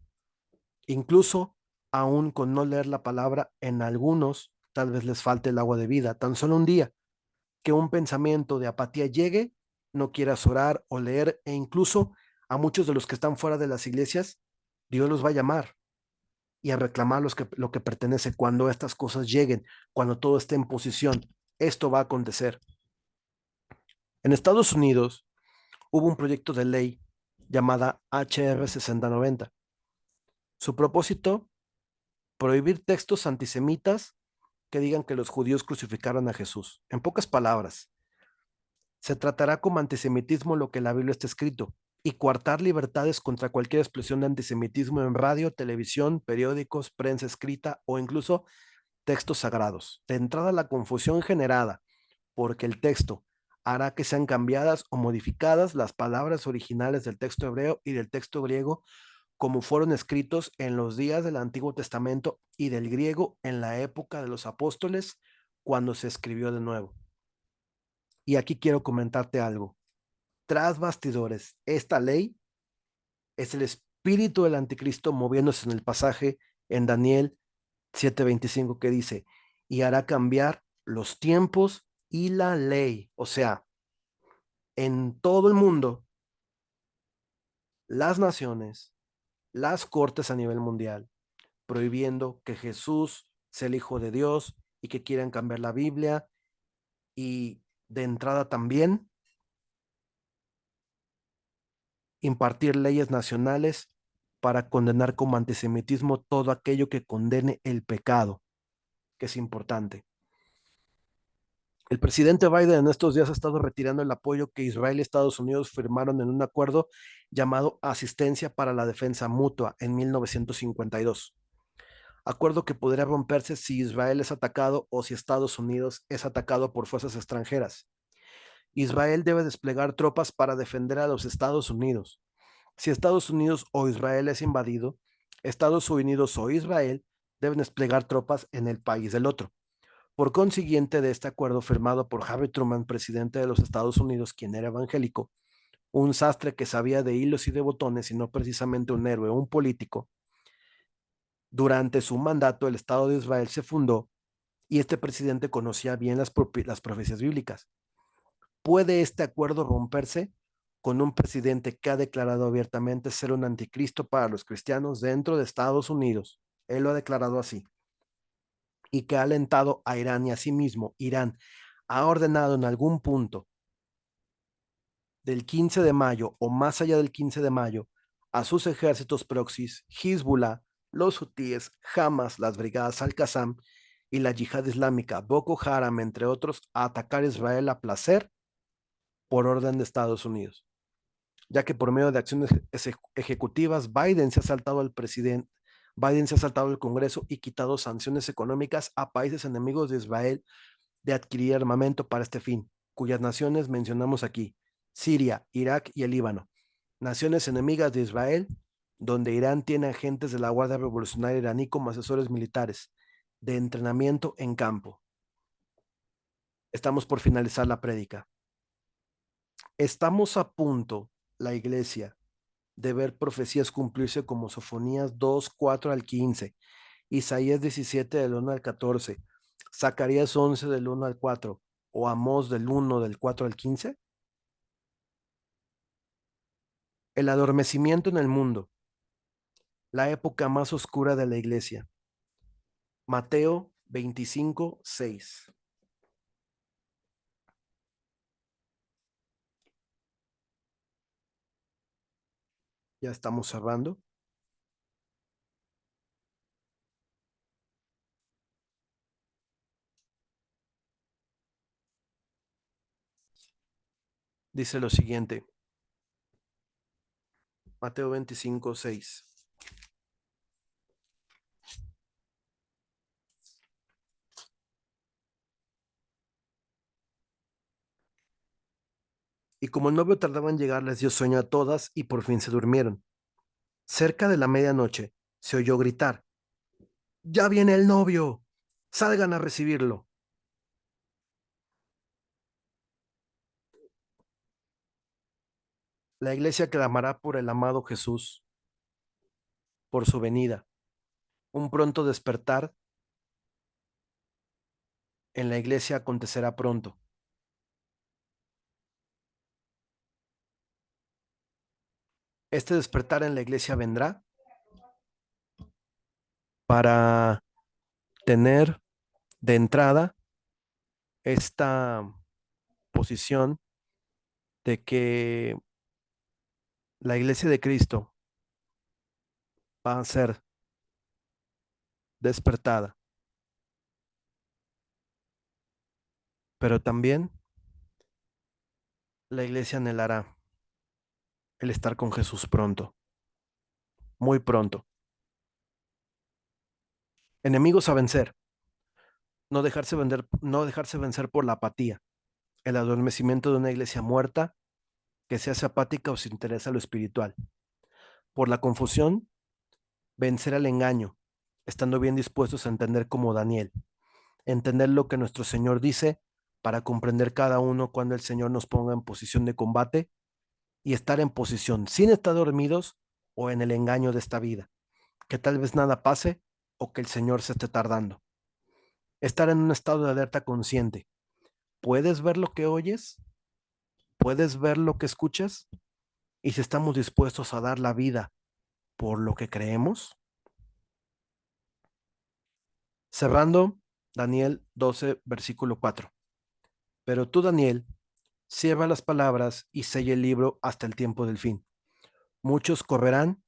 Incluso, aún con no leer la palabra, en algunos tal vez les falte el agua de vida. Tan solo un día que un pensamiento de apatía llegue, no quieras orar o leer, e incluso a muchos de los que están fuera de las iglesias, Dios los va a llamar y a reclamar lo que pertenece cuando estas cosas lleguen, cuando todo esté en posición. Esto va a acontecer. En Estados Unidos hubo un proyecto de ley llamada HR 6090. Su propósito: prohibir textos antisemitas que digan que los judíos crucificaron a Jesús. En pocas palabras, Se tratará como antisemitismo lo que en la Biblia está escrito y coartar libertades contra cualquier expresión de antisemitismo en radio, televisión, periódicos, prensa escrita o incluso textos sagrados. De entrada, la confusión generada porque el texto hará que sean cambiadas o modificadas las palabras originales del texto hebreo y del texto griego como fueron escritos en los días del Antiguo Testamento y del griego en la época de los apóstoles cuando se escribió de nuevo. Y aquí quiero comentarte algo. Tras bastidores, esta ley es el espíritu del anticristo moviéndose en el pasaje en Daniel 7:25 que dice, y hará cambiar los tiempos y la ley. O sea, en todo el mundo, las naciones, las cortes a nivel mundial, prohibiendo que Jesús sea el Hijo de Dios y que quieran cambiar la Biblia y de entrada también impartir leyes nacionales para condenar como antisemitismo todo aquello que condene el pecado, que es importante. El presidente Biden en estos días ha estado retirando el apoyo que Israel y Estados Unidos firmaron en un acuerdo llamado Asistencia para la Defensa Mutua en 1952. Acuerdo que podría romperse si Israel es atacado o si Estados Unidos es atacado por fuerzas extranjeras. Israel debe desplegar tropas para defender a los Estados Unidos. Si Estados Unidos o Israel es invadido, Estados Unidos o Israel deben desplegar tropas en el país del otro. Por consiguiente, de este acuerdo firmado por Harry Truman, presidente de los Estados Unidos, quien era evangélico, un sastre que sabía de hilos y de botones y no precisamente un héroe o un político, durante su mandato el Estado de Israel se fundó y este presidente conocía bien las profecías bíblicas. ¿Puede este acuerdo romperse con un presidente que ha declarado abiertamente ser un anticristo para los cristianos dentro de Estados Unidos? Él lo ha declarado así. Y que ha alentado a Irán y asimismo Irán ha ordenado en algún punto del 15 de mayo o más allá del 15 de mayo a sus ejércitos proxies, Hezbollah, los hutíes, Hamas, las brigadas Al-Qassam y la yihad islámica Boko Haram, entre otros, a atacar Israel a placer por orden de Estados Unidos, ya que por medio de acciones ejecutivas Biden se ha saltado el Congreso y quitado sanciones económicas a países enemigos de Israel de adquirir armamento para este fin, cuyas naciones mencionamos aquí, Siria, Irak y el Líbano, naciones enemigas de Israel, donde Irán tiene agentes de la Guardia Revolucionaria iraní como asesores militares de entrenamiento en campo. Estamos por finalizar la prédica. Estamos a punto, la iglesia, de ver profecías cumplirse como Sofonías 2, 4 al 15, Isaías 17 del 1 al 14, Zacarías 11 del 1 al 4 o Amós del 1 del 4 al 15. El adormecimiento en el mundo, la época más oscura de la iglesia. Mateo 25, 6. Ya estamos cerrando. Dice lo siguiente, Mateo 25, 6. Y como el novio tardaba en llegar, les dio sueño a todas y por fin se durmieron. Cerca de la medianoche se oyó gritar, ¡Ya viene el novio! ¡Salgan a recibirlo! La iglesia clamará por el amado Jesús, por su venida. Un pronto despertar en la iglesia acontecerá pronto. Este despertar en la iglesia vendrá para tener de entrada esta posición de que la iglesia de Cristo va a ser despertada, pero también La iglesia anhelará el estar con Jesús pronto, muy pronto. Enemigos a vencer, no dejarse vencer por la apatía, el adormecimiento de una iglesia muerta que se hace apática o se interesa en lo espiritual. Por la confusión, vencer al engaño, estando bien dispuestos a entender como Daniel, entender lo que nuestro Señor dice para comprender cada uno cuando el Señor nos ponga en posición de combate y estar en posición sin estar dormidos o en el engaño de esta vida, que tal vez nada pase o que el Señor se esté tardando. Estar en un estado de alerta consciente. ¿Puedes ver lo que oyes? ¿Puedes ver lo que escuchas? Y si estamos dispuestos a dar la vida por lo que creemos. Cerrando, Daniel 12, versículo 4. Pero tú, Daniel, cierra las palabras y sella el libro hasta el tiempo del fin. Muchos correrán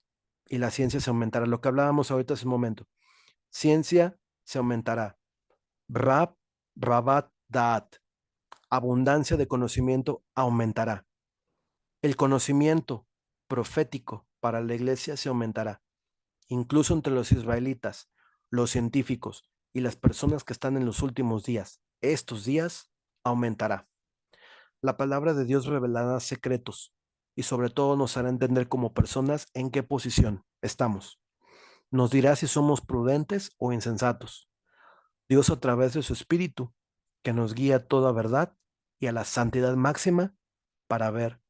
y la ciencia se aumentará. Lo que hablábamos ahorita hace un momento. Ciencia se aumentará. Rab, Rabat, Daat. Abundancia de conocimiento aumentará. El conocimiento profético para la iglesia se aumentará. Incluso entre los israelitas, los científicos y las personas que están en los últimos días, estos días aumentará. La palabra de Dios revelará secretos y sobre todo nos hará entender como personas en qué posición estamos. Nos dirá si somos prudentes o insensatos. Dios a través de su Espíritu, que nos guía a toda verdad y a la santidad máxima para ver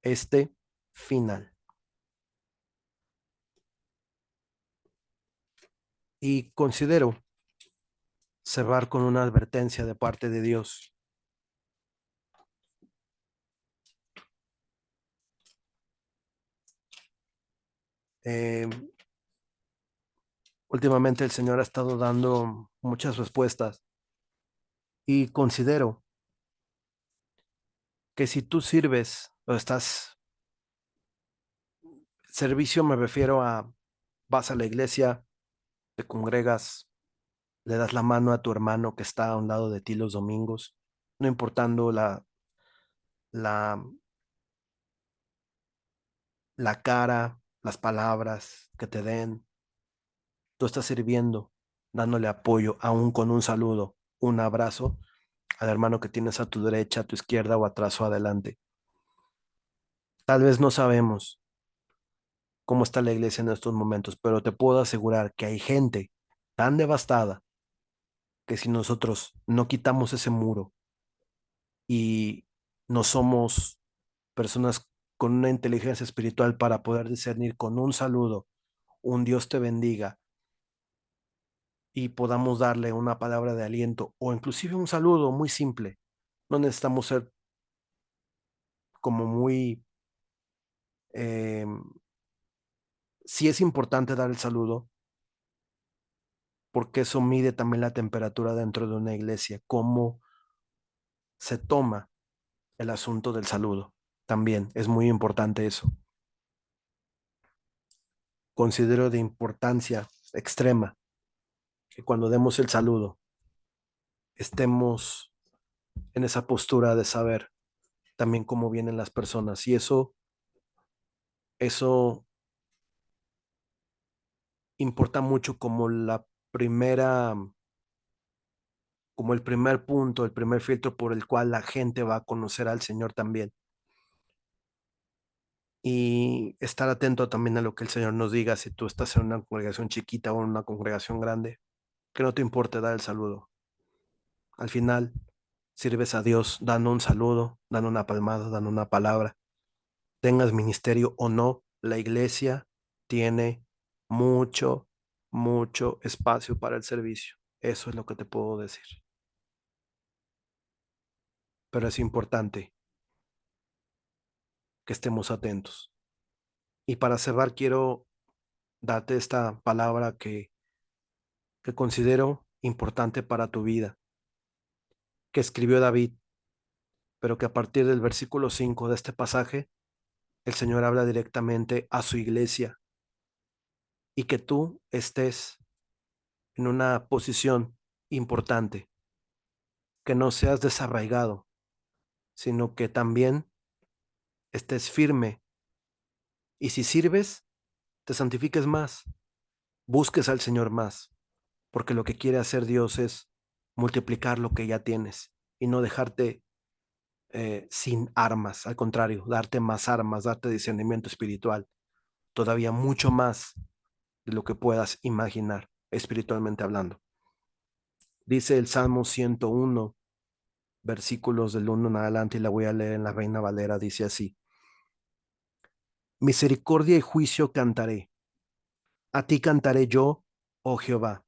este final. Y considero cerrar con una advertencia de parte de Dios. Eh, Últimamente el Señor ha estado dando muchas respuestas y considero que si tú sirves o estás, servicio me refiero a, vas a la iglesia, te congregas, le das la mano a tu hermano que está a un lado de ti los domingos, no importando la, la cara, las palabras que te den, tú estás sirviendo, dándole apoyo, aún con un saludo, un abrazo al hermano que tienes a tu derecha, a tu izquierda o atrás o adelante. Tal vez no sabemos cómo está la iglesia en estos momentos, pero te puedo asegurar que hay gente tan devastada que si nosotros no quitamos ese muro y no somos personas con una inteligencia espiritual para poder discernir con un saludo, un Dios te bendiga y podamos darle una palabra de aliento o inclusive un saludo muy simple. No necesitamos ser como muy... Eh, sí es importante dar el saludo porque eso mide también la temperatura dentro de una iglesia, cómo se toma el asunto del saludo. También es muy importante eso. Considero de importancia extrema que cuando demos el saludo estemos en esa postura de saber también cómo vienen las personas. Y eso importa mucho como la primera, como el primer punto, el primer filtro por el cual la gente va a conocer al Señor también. Y estar atento también a lo que el Señor nos diga si tú estás en una congregación chiquita o en una congregación grande, que no te importe dar el saludo. Al final, sirves a Dios dando un saludo, dando una palmada, dando una palabra. Tengas ministerio o no, la iglesia tiene mucho, mucho espacio para el servicio. Eso es lo que te puedo decir. Pero es importante que estemos atentos. Y para cerrar, quiero darte esta palabra que considero importante para tu vida, que escribió David, pero que a partir del versículo 5 de este pasaje, el Señor habla directamente a su iglesia y que tú estés en una posición importante, que no seas desarraigado, sino que también estés firme y si sirves, te santifiques más, busques al Señor más, porque lo que quiere hacer Dios es multiplicar lo que ya tienes y no dejarte sin armas, al contrario, darte más armas, darte discernimiento espiritual, todavía mucho más de lo que puedas imaginar espiritualmente hablando. Dice el Salmo 101, versículos del 1 en adelante, y la voy a leer en la Reina Valera, dice así: Misericordia y juicio cantaré, a ti cantaré yo, oh Jehová.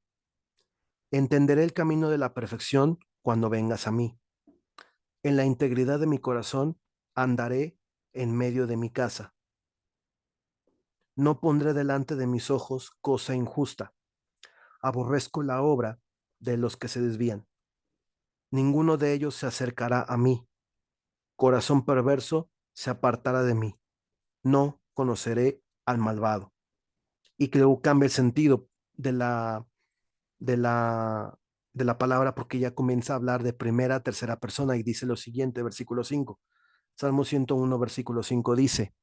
Entenderé el camino de la perfección cuando vengas a mí. En la integridad de mi corazón andaré en medio de mi casa. No pondré delante de mis ojos cosa injusta. Aborrezco la obra de los que se desvían. Ninguno de ellos se acercará a mí. Corazón perverso se apartará de mí. No conoceré al malvado. Y que luego cambia el sentido de de la, de la palabra porque ya comienza a hablar de primera, tercera persona y dice lo siguiente, versículo 5. Salmo 101, versículo 5 dice: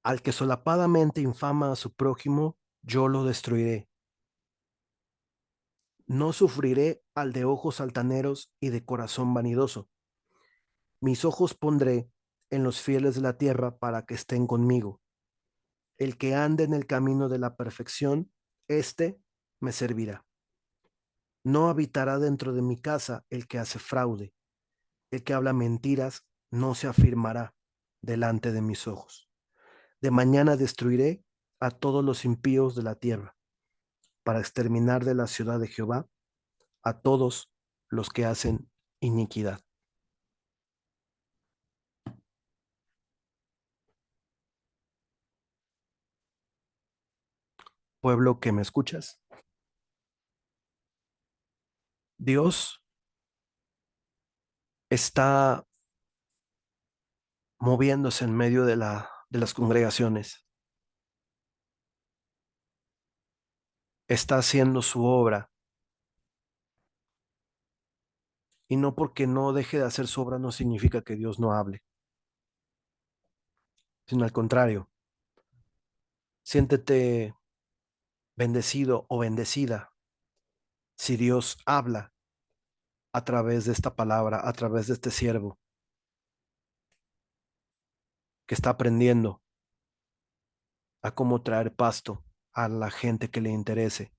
Al que solapadamente infama a su prójimo, yo lo destruiré. No sufriré al de ojos altaneros y de corazón vanidoso. Mis ojos pondré en los fieles de la tierra para que estén conmigo. El que ande en el camino de la perfección, éste me servirá. No habitará dentro de mi casa el que hace fraude. El que habla mentiras no se afirmará delante de mis ojos. De mañana destruiré a todos los impíos de la tierra, para exterminar de la ciudad de Jehová a todos los que hacen iniquidad. Pueblo que me escuchas, Dios está moviéndose en medio de de las congregaciones, está haciendo su obra, y no porque no deje de hacer su obra no significa que Dios no hable, sino al contrario, siéntete bendecido o bendecida si Dios habla a través de esta palabra, a través de este siervo que está aprendiendo a cómo traer pasto a la gente que le interese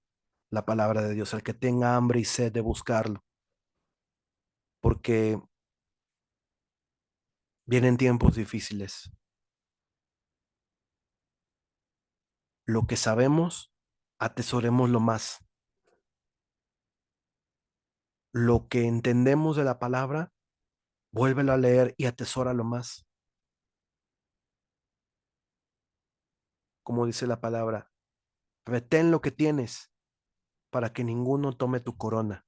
la palabra de Dios, al que tenga hambre y sed de buscarlo, porque vienen tiempos difíciles. Lo que sabemos, atesorémoslo más. Lo que entendemos de la palabra, vuélvelo a leer y atesóralo más. Como dice la palabra, retén lo que tienes para que ninguno tome tu corona.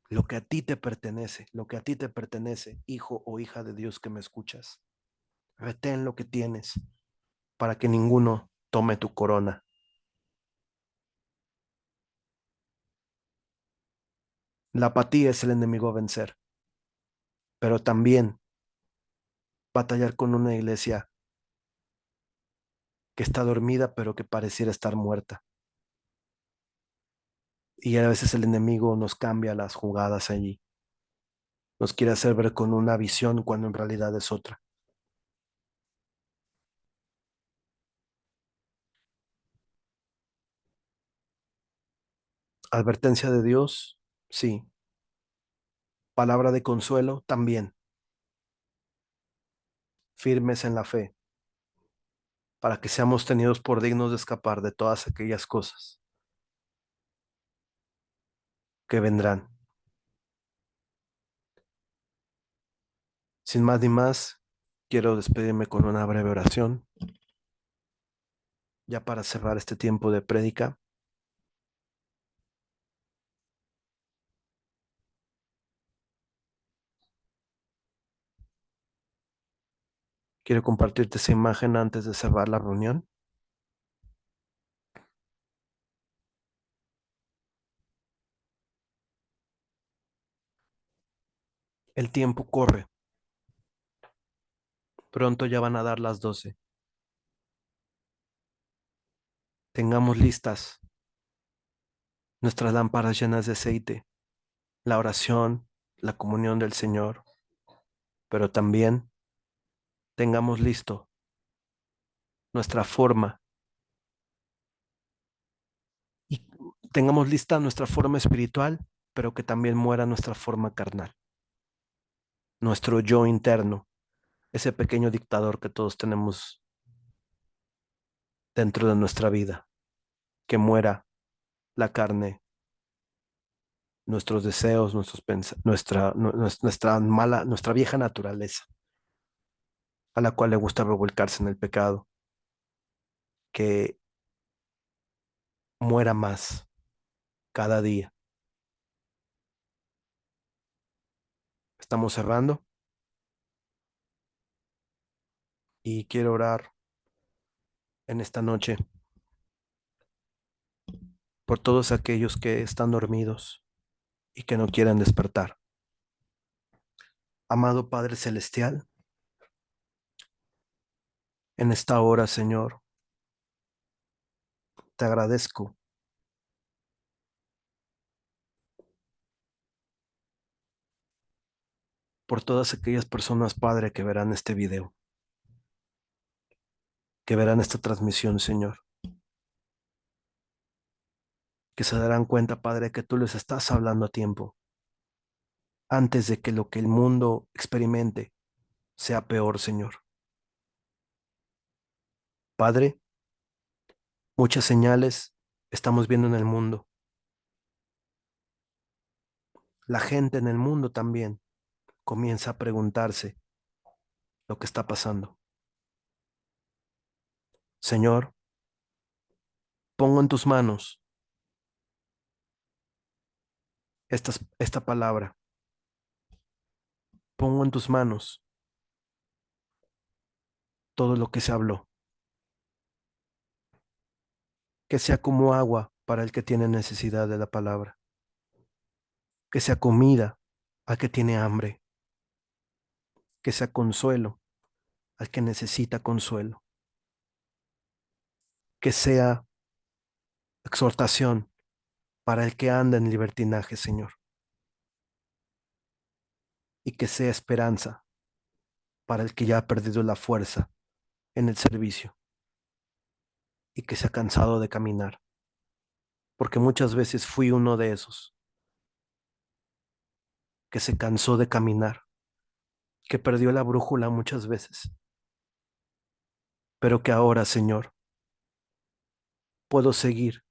Lo que a ti te pertenece, lo que a ti te pertenece, hijo o hija de Dios que me escuchas. Retén lo que tienes para que ninguno tome tu corona. La apatía es el enemigo a vencer, pero también batallar con una iglesia que está dormida, pero que pareciera estar muerta. Y a veces el enemigo nos cambia las jugadas allí. Nos quiere hacer ver con una visión cuando en realidad es otra. Advertencia de Dios, sí. Palabra de consuelo, también. Firmes en la fe, para que seamos tenidos por dignos de escapar de todas aquellas cosas que vendrán. Sin más ni más, quiero despedirme con una breve oración, ya para cerrar este tiempo de prédica. Quiero compartirte esa imagen antes de cerrar la reunión. El tiempo corre Pronto ya van a dar las 12. Tengamos listas nuestras lámparas llenas de aceite, la oración, la comunión del Señor, pero también tengamos listo nuestra forma y tengamos lista nuestra forma espiritual, pero que también muera nuestra forma carnal, nuestro yo interno, ese pequeño dictador que todos tenemos dentro de nuestra vida, que muera la carne, nuestros deseos, nuestra vieja naturaleza, a la cual le gusta revolcarse en el pecado, que muera más cada día. Estamos cerrando y quiero orar en esta noche por todos aquellos que están dormidos y que no quieren despertar. Amado Padre Celestial, en esta hora, Señor, te agradezco por todas aquellas personas, Padre, que verán este video, que verán esta transmisión, Señor, que se darán cuenta, Padre, que tú les estás hablando a tiempo, antes de que lo que el mundo experimente sea peor, Señor. Padre, muchas señales estamos viendo en el mundo. La gente en el mundo también comienza a preguntarse lo que está pasando. Señor, pongo en tus manos esta palabra. Pongo en tus manos todo lo que se habló. Que sea como agua para el que tiene necesidad de la palabra. Que sea comida al que tiene hambre. Que sea consuelo al que necesita consuelo. Que sea exhortación para el que anda en libertinaje, Señor. Y que sea esperanza para el que ya ha perdido la fuerza en el servicio y que se ha cansado de caminar. Porque muchas veces fui uno de esos que se cansó de caminar, que perdió la brújula muchas veces, pero que ahora, Señor, puedo seguir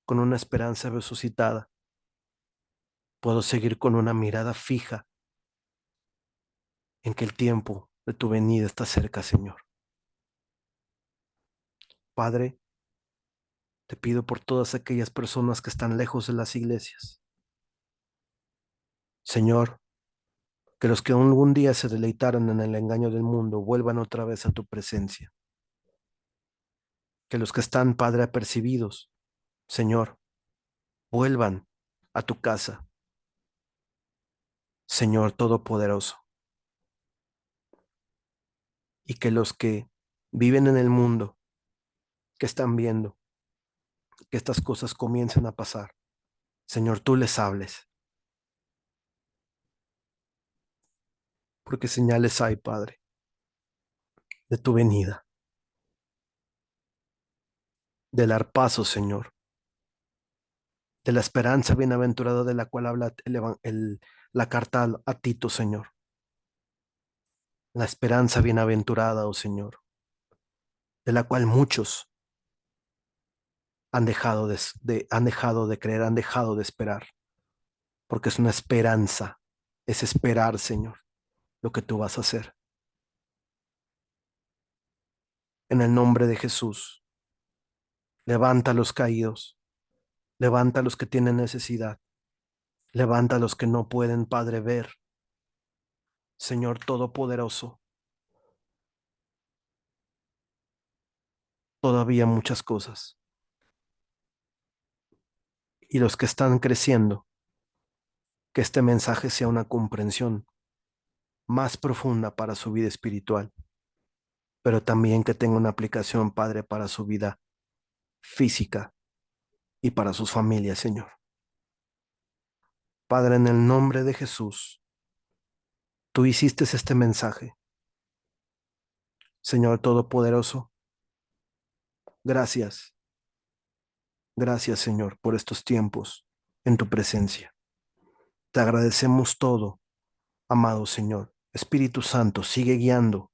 con una esperanza resucitada, puedo seguir con una mirada fija en que el tiempo de tu venida está cerca, Señor. Padre, te pido por todas aquellas personas que están lejos de las iglesias. Señor, que los que algún día se deleitaron en el engaño del mundo vuelvan otra vez a tu presencia. Que los que están, Padre, apercibidos, Señor, vuelvan a tu casa, Señor Todopoderoso. Y que los que viven en el mundo, que están viendo que estas cosas comiencen a pasar, Señor, tú les hables. Porque señales hay, Padre, de tu venida, del arpazo, Señor, de la esperanza bienaventurada de la cual habla la carta a Tito, Señor. La esperanza bienaventurada, oh Señor, de la cual muchos han dejado de creer, han dejado de esperar, porque es una esperanza, es esperar, Señor, lo que tú vas a hacer. En el nombre de Jesús, levanta a los caídos, levanta a los que tienen necesidad, levanta a los que no pueden, Padre, ver. Señor Todopoderoso, todavía muchas cosas. Y los que están creciendo, que este mensaje sea una comprensión más profunda para su vida espiritual. pero también que tenga una aplicación, Padre, para su vida física y para sus familias, Señor. Padre, en el nombre de Jesús, tú hiciste este mensaje. Señor Todopoderoso, gracias, gracias, Señor, por estos tiempos en tu presencia. Te agradecemos todo, amado Señor. Espíritu Santo, sigue guiando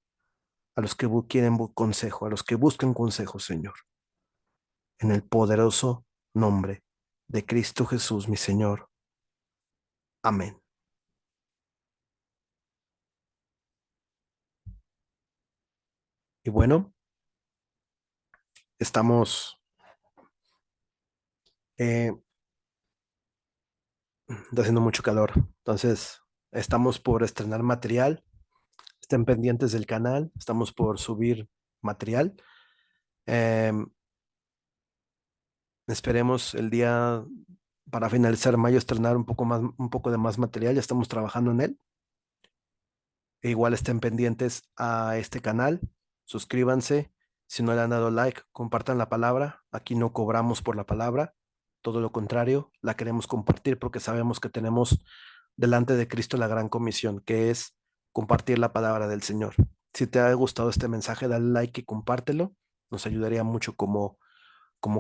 a los que quieren consejo, a los que buscan consejo, Señor. En el poderoso nombre de Cristo Jesús, mi Señor. Amén. Y bueno, estamos eh, haciendo mucho calor. Entonces, estamos por estrenar material. Estén pendientes del canal. Estamos por subir material. Eh, Esperemos el día para finalizar mayo estrenar un poco de más material. Ya estamos trabajando en él. E igual estén pendientes a este canal. Suscríbanse. Si no le han dado like, compartan la palabra. Aquí no cobramos por la palabra. Todo lo contrario, la queremos compartir porque sabemos que tenemos delante de Cristo la gran comisión, que es compartir la palabra del Señor. Si te ha gustado este mensaje, dale like y compártelo. Nos ayudaría mucho como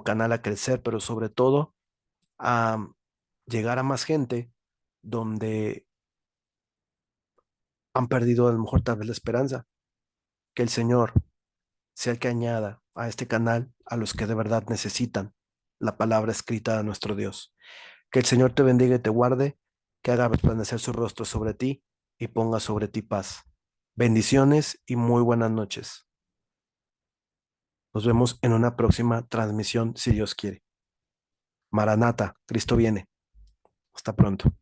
canal a crecer, pero sobre todo a llegar a más gente donde han perdido a lo mejor tal vez la esperanza. Que el Señor sea el que añada a este canal a los que de verdad necesitan la palabra escrita de nuestro Dios. Que el Señor te bendiga y te guarde, que haga resplandecer su rostro sobre ti y ponga sobre ti paz. Bendiciones y muy buenas noches. Nos vemos en una próxima transmisión, si Dios quiere. Maranata, Cristo viene. Hasta pronto.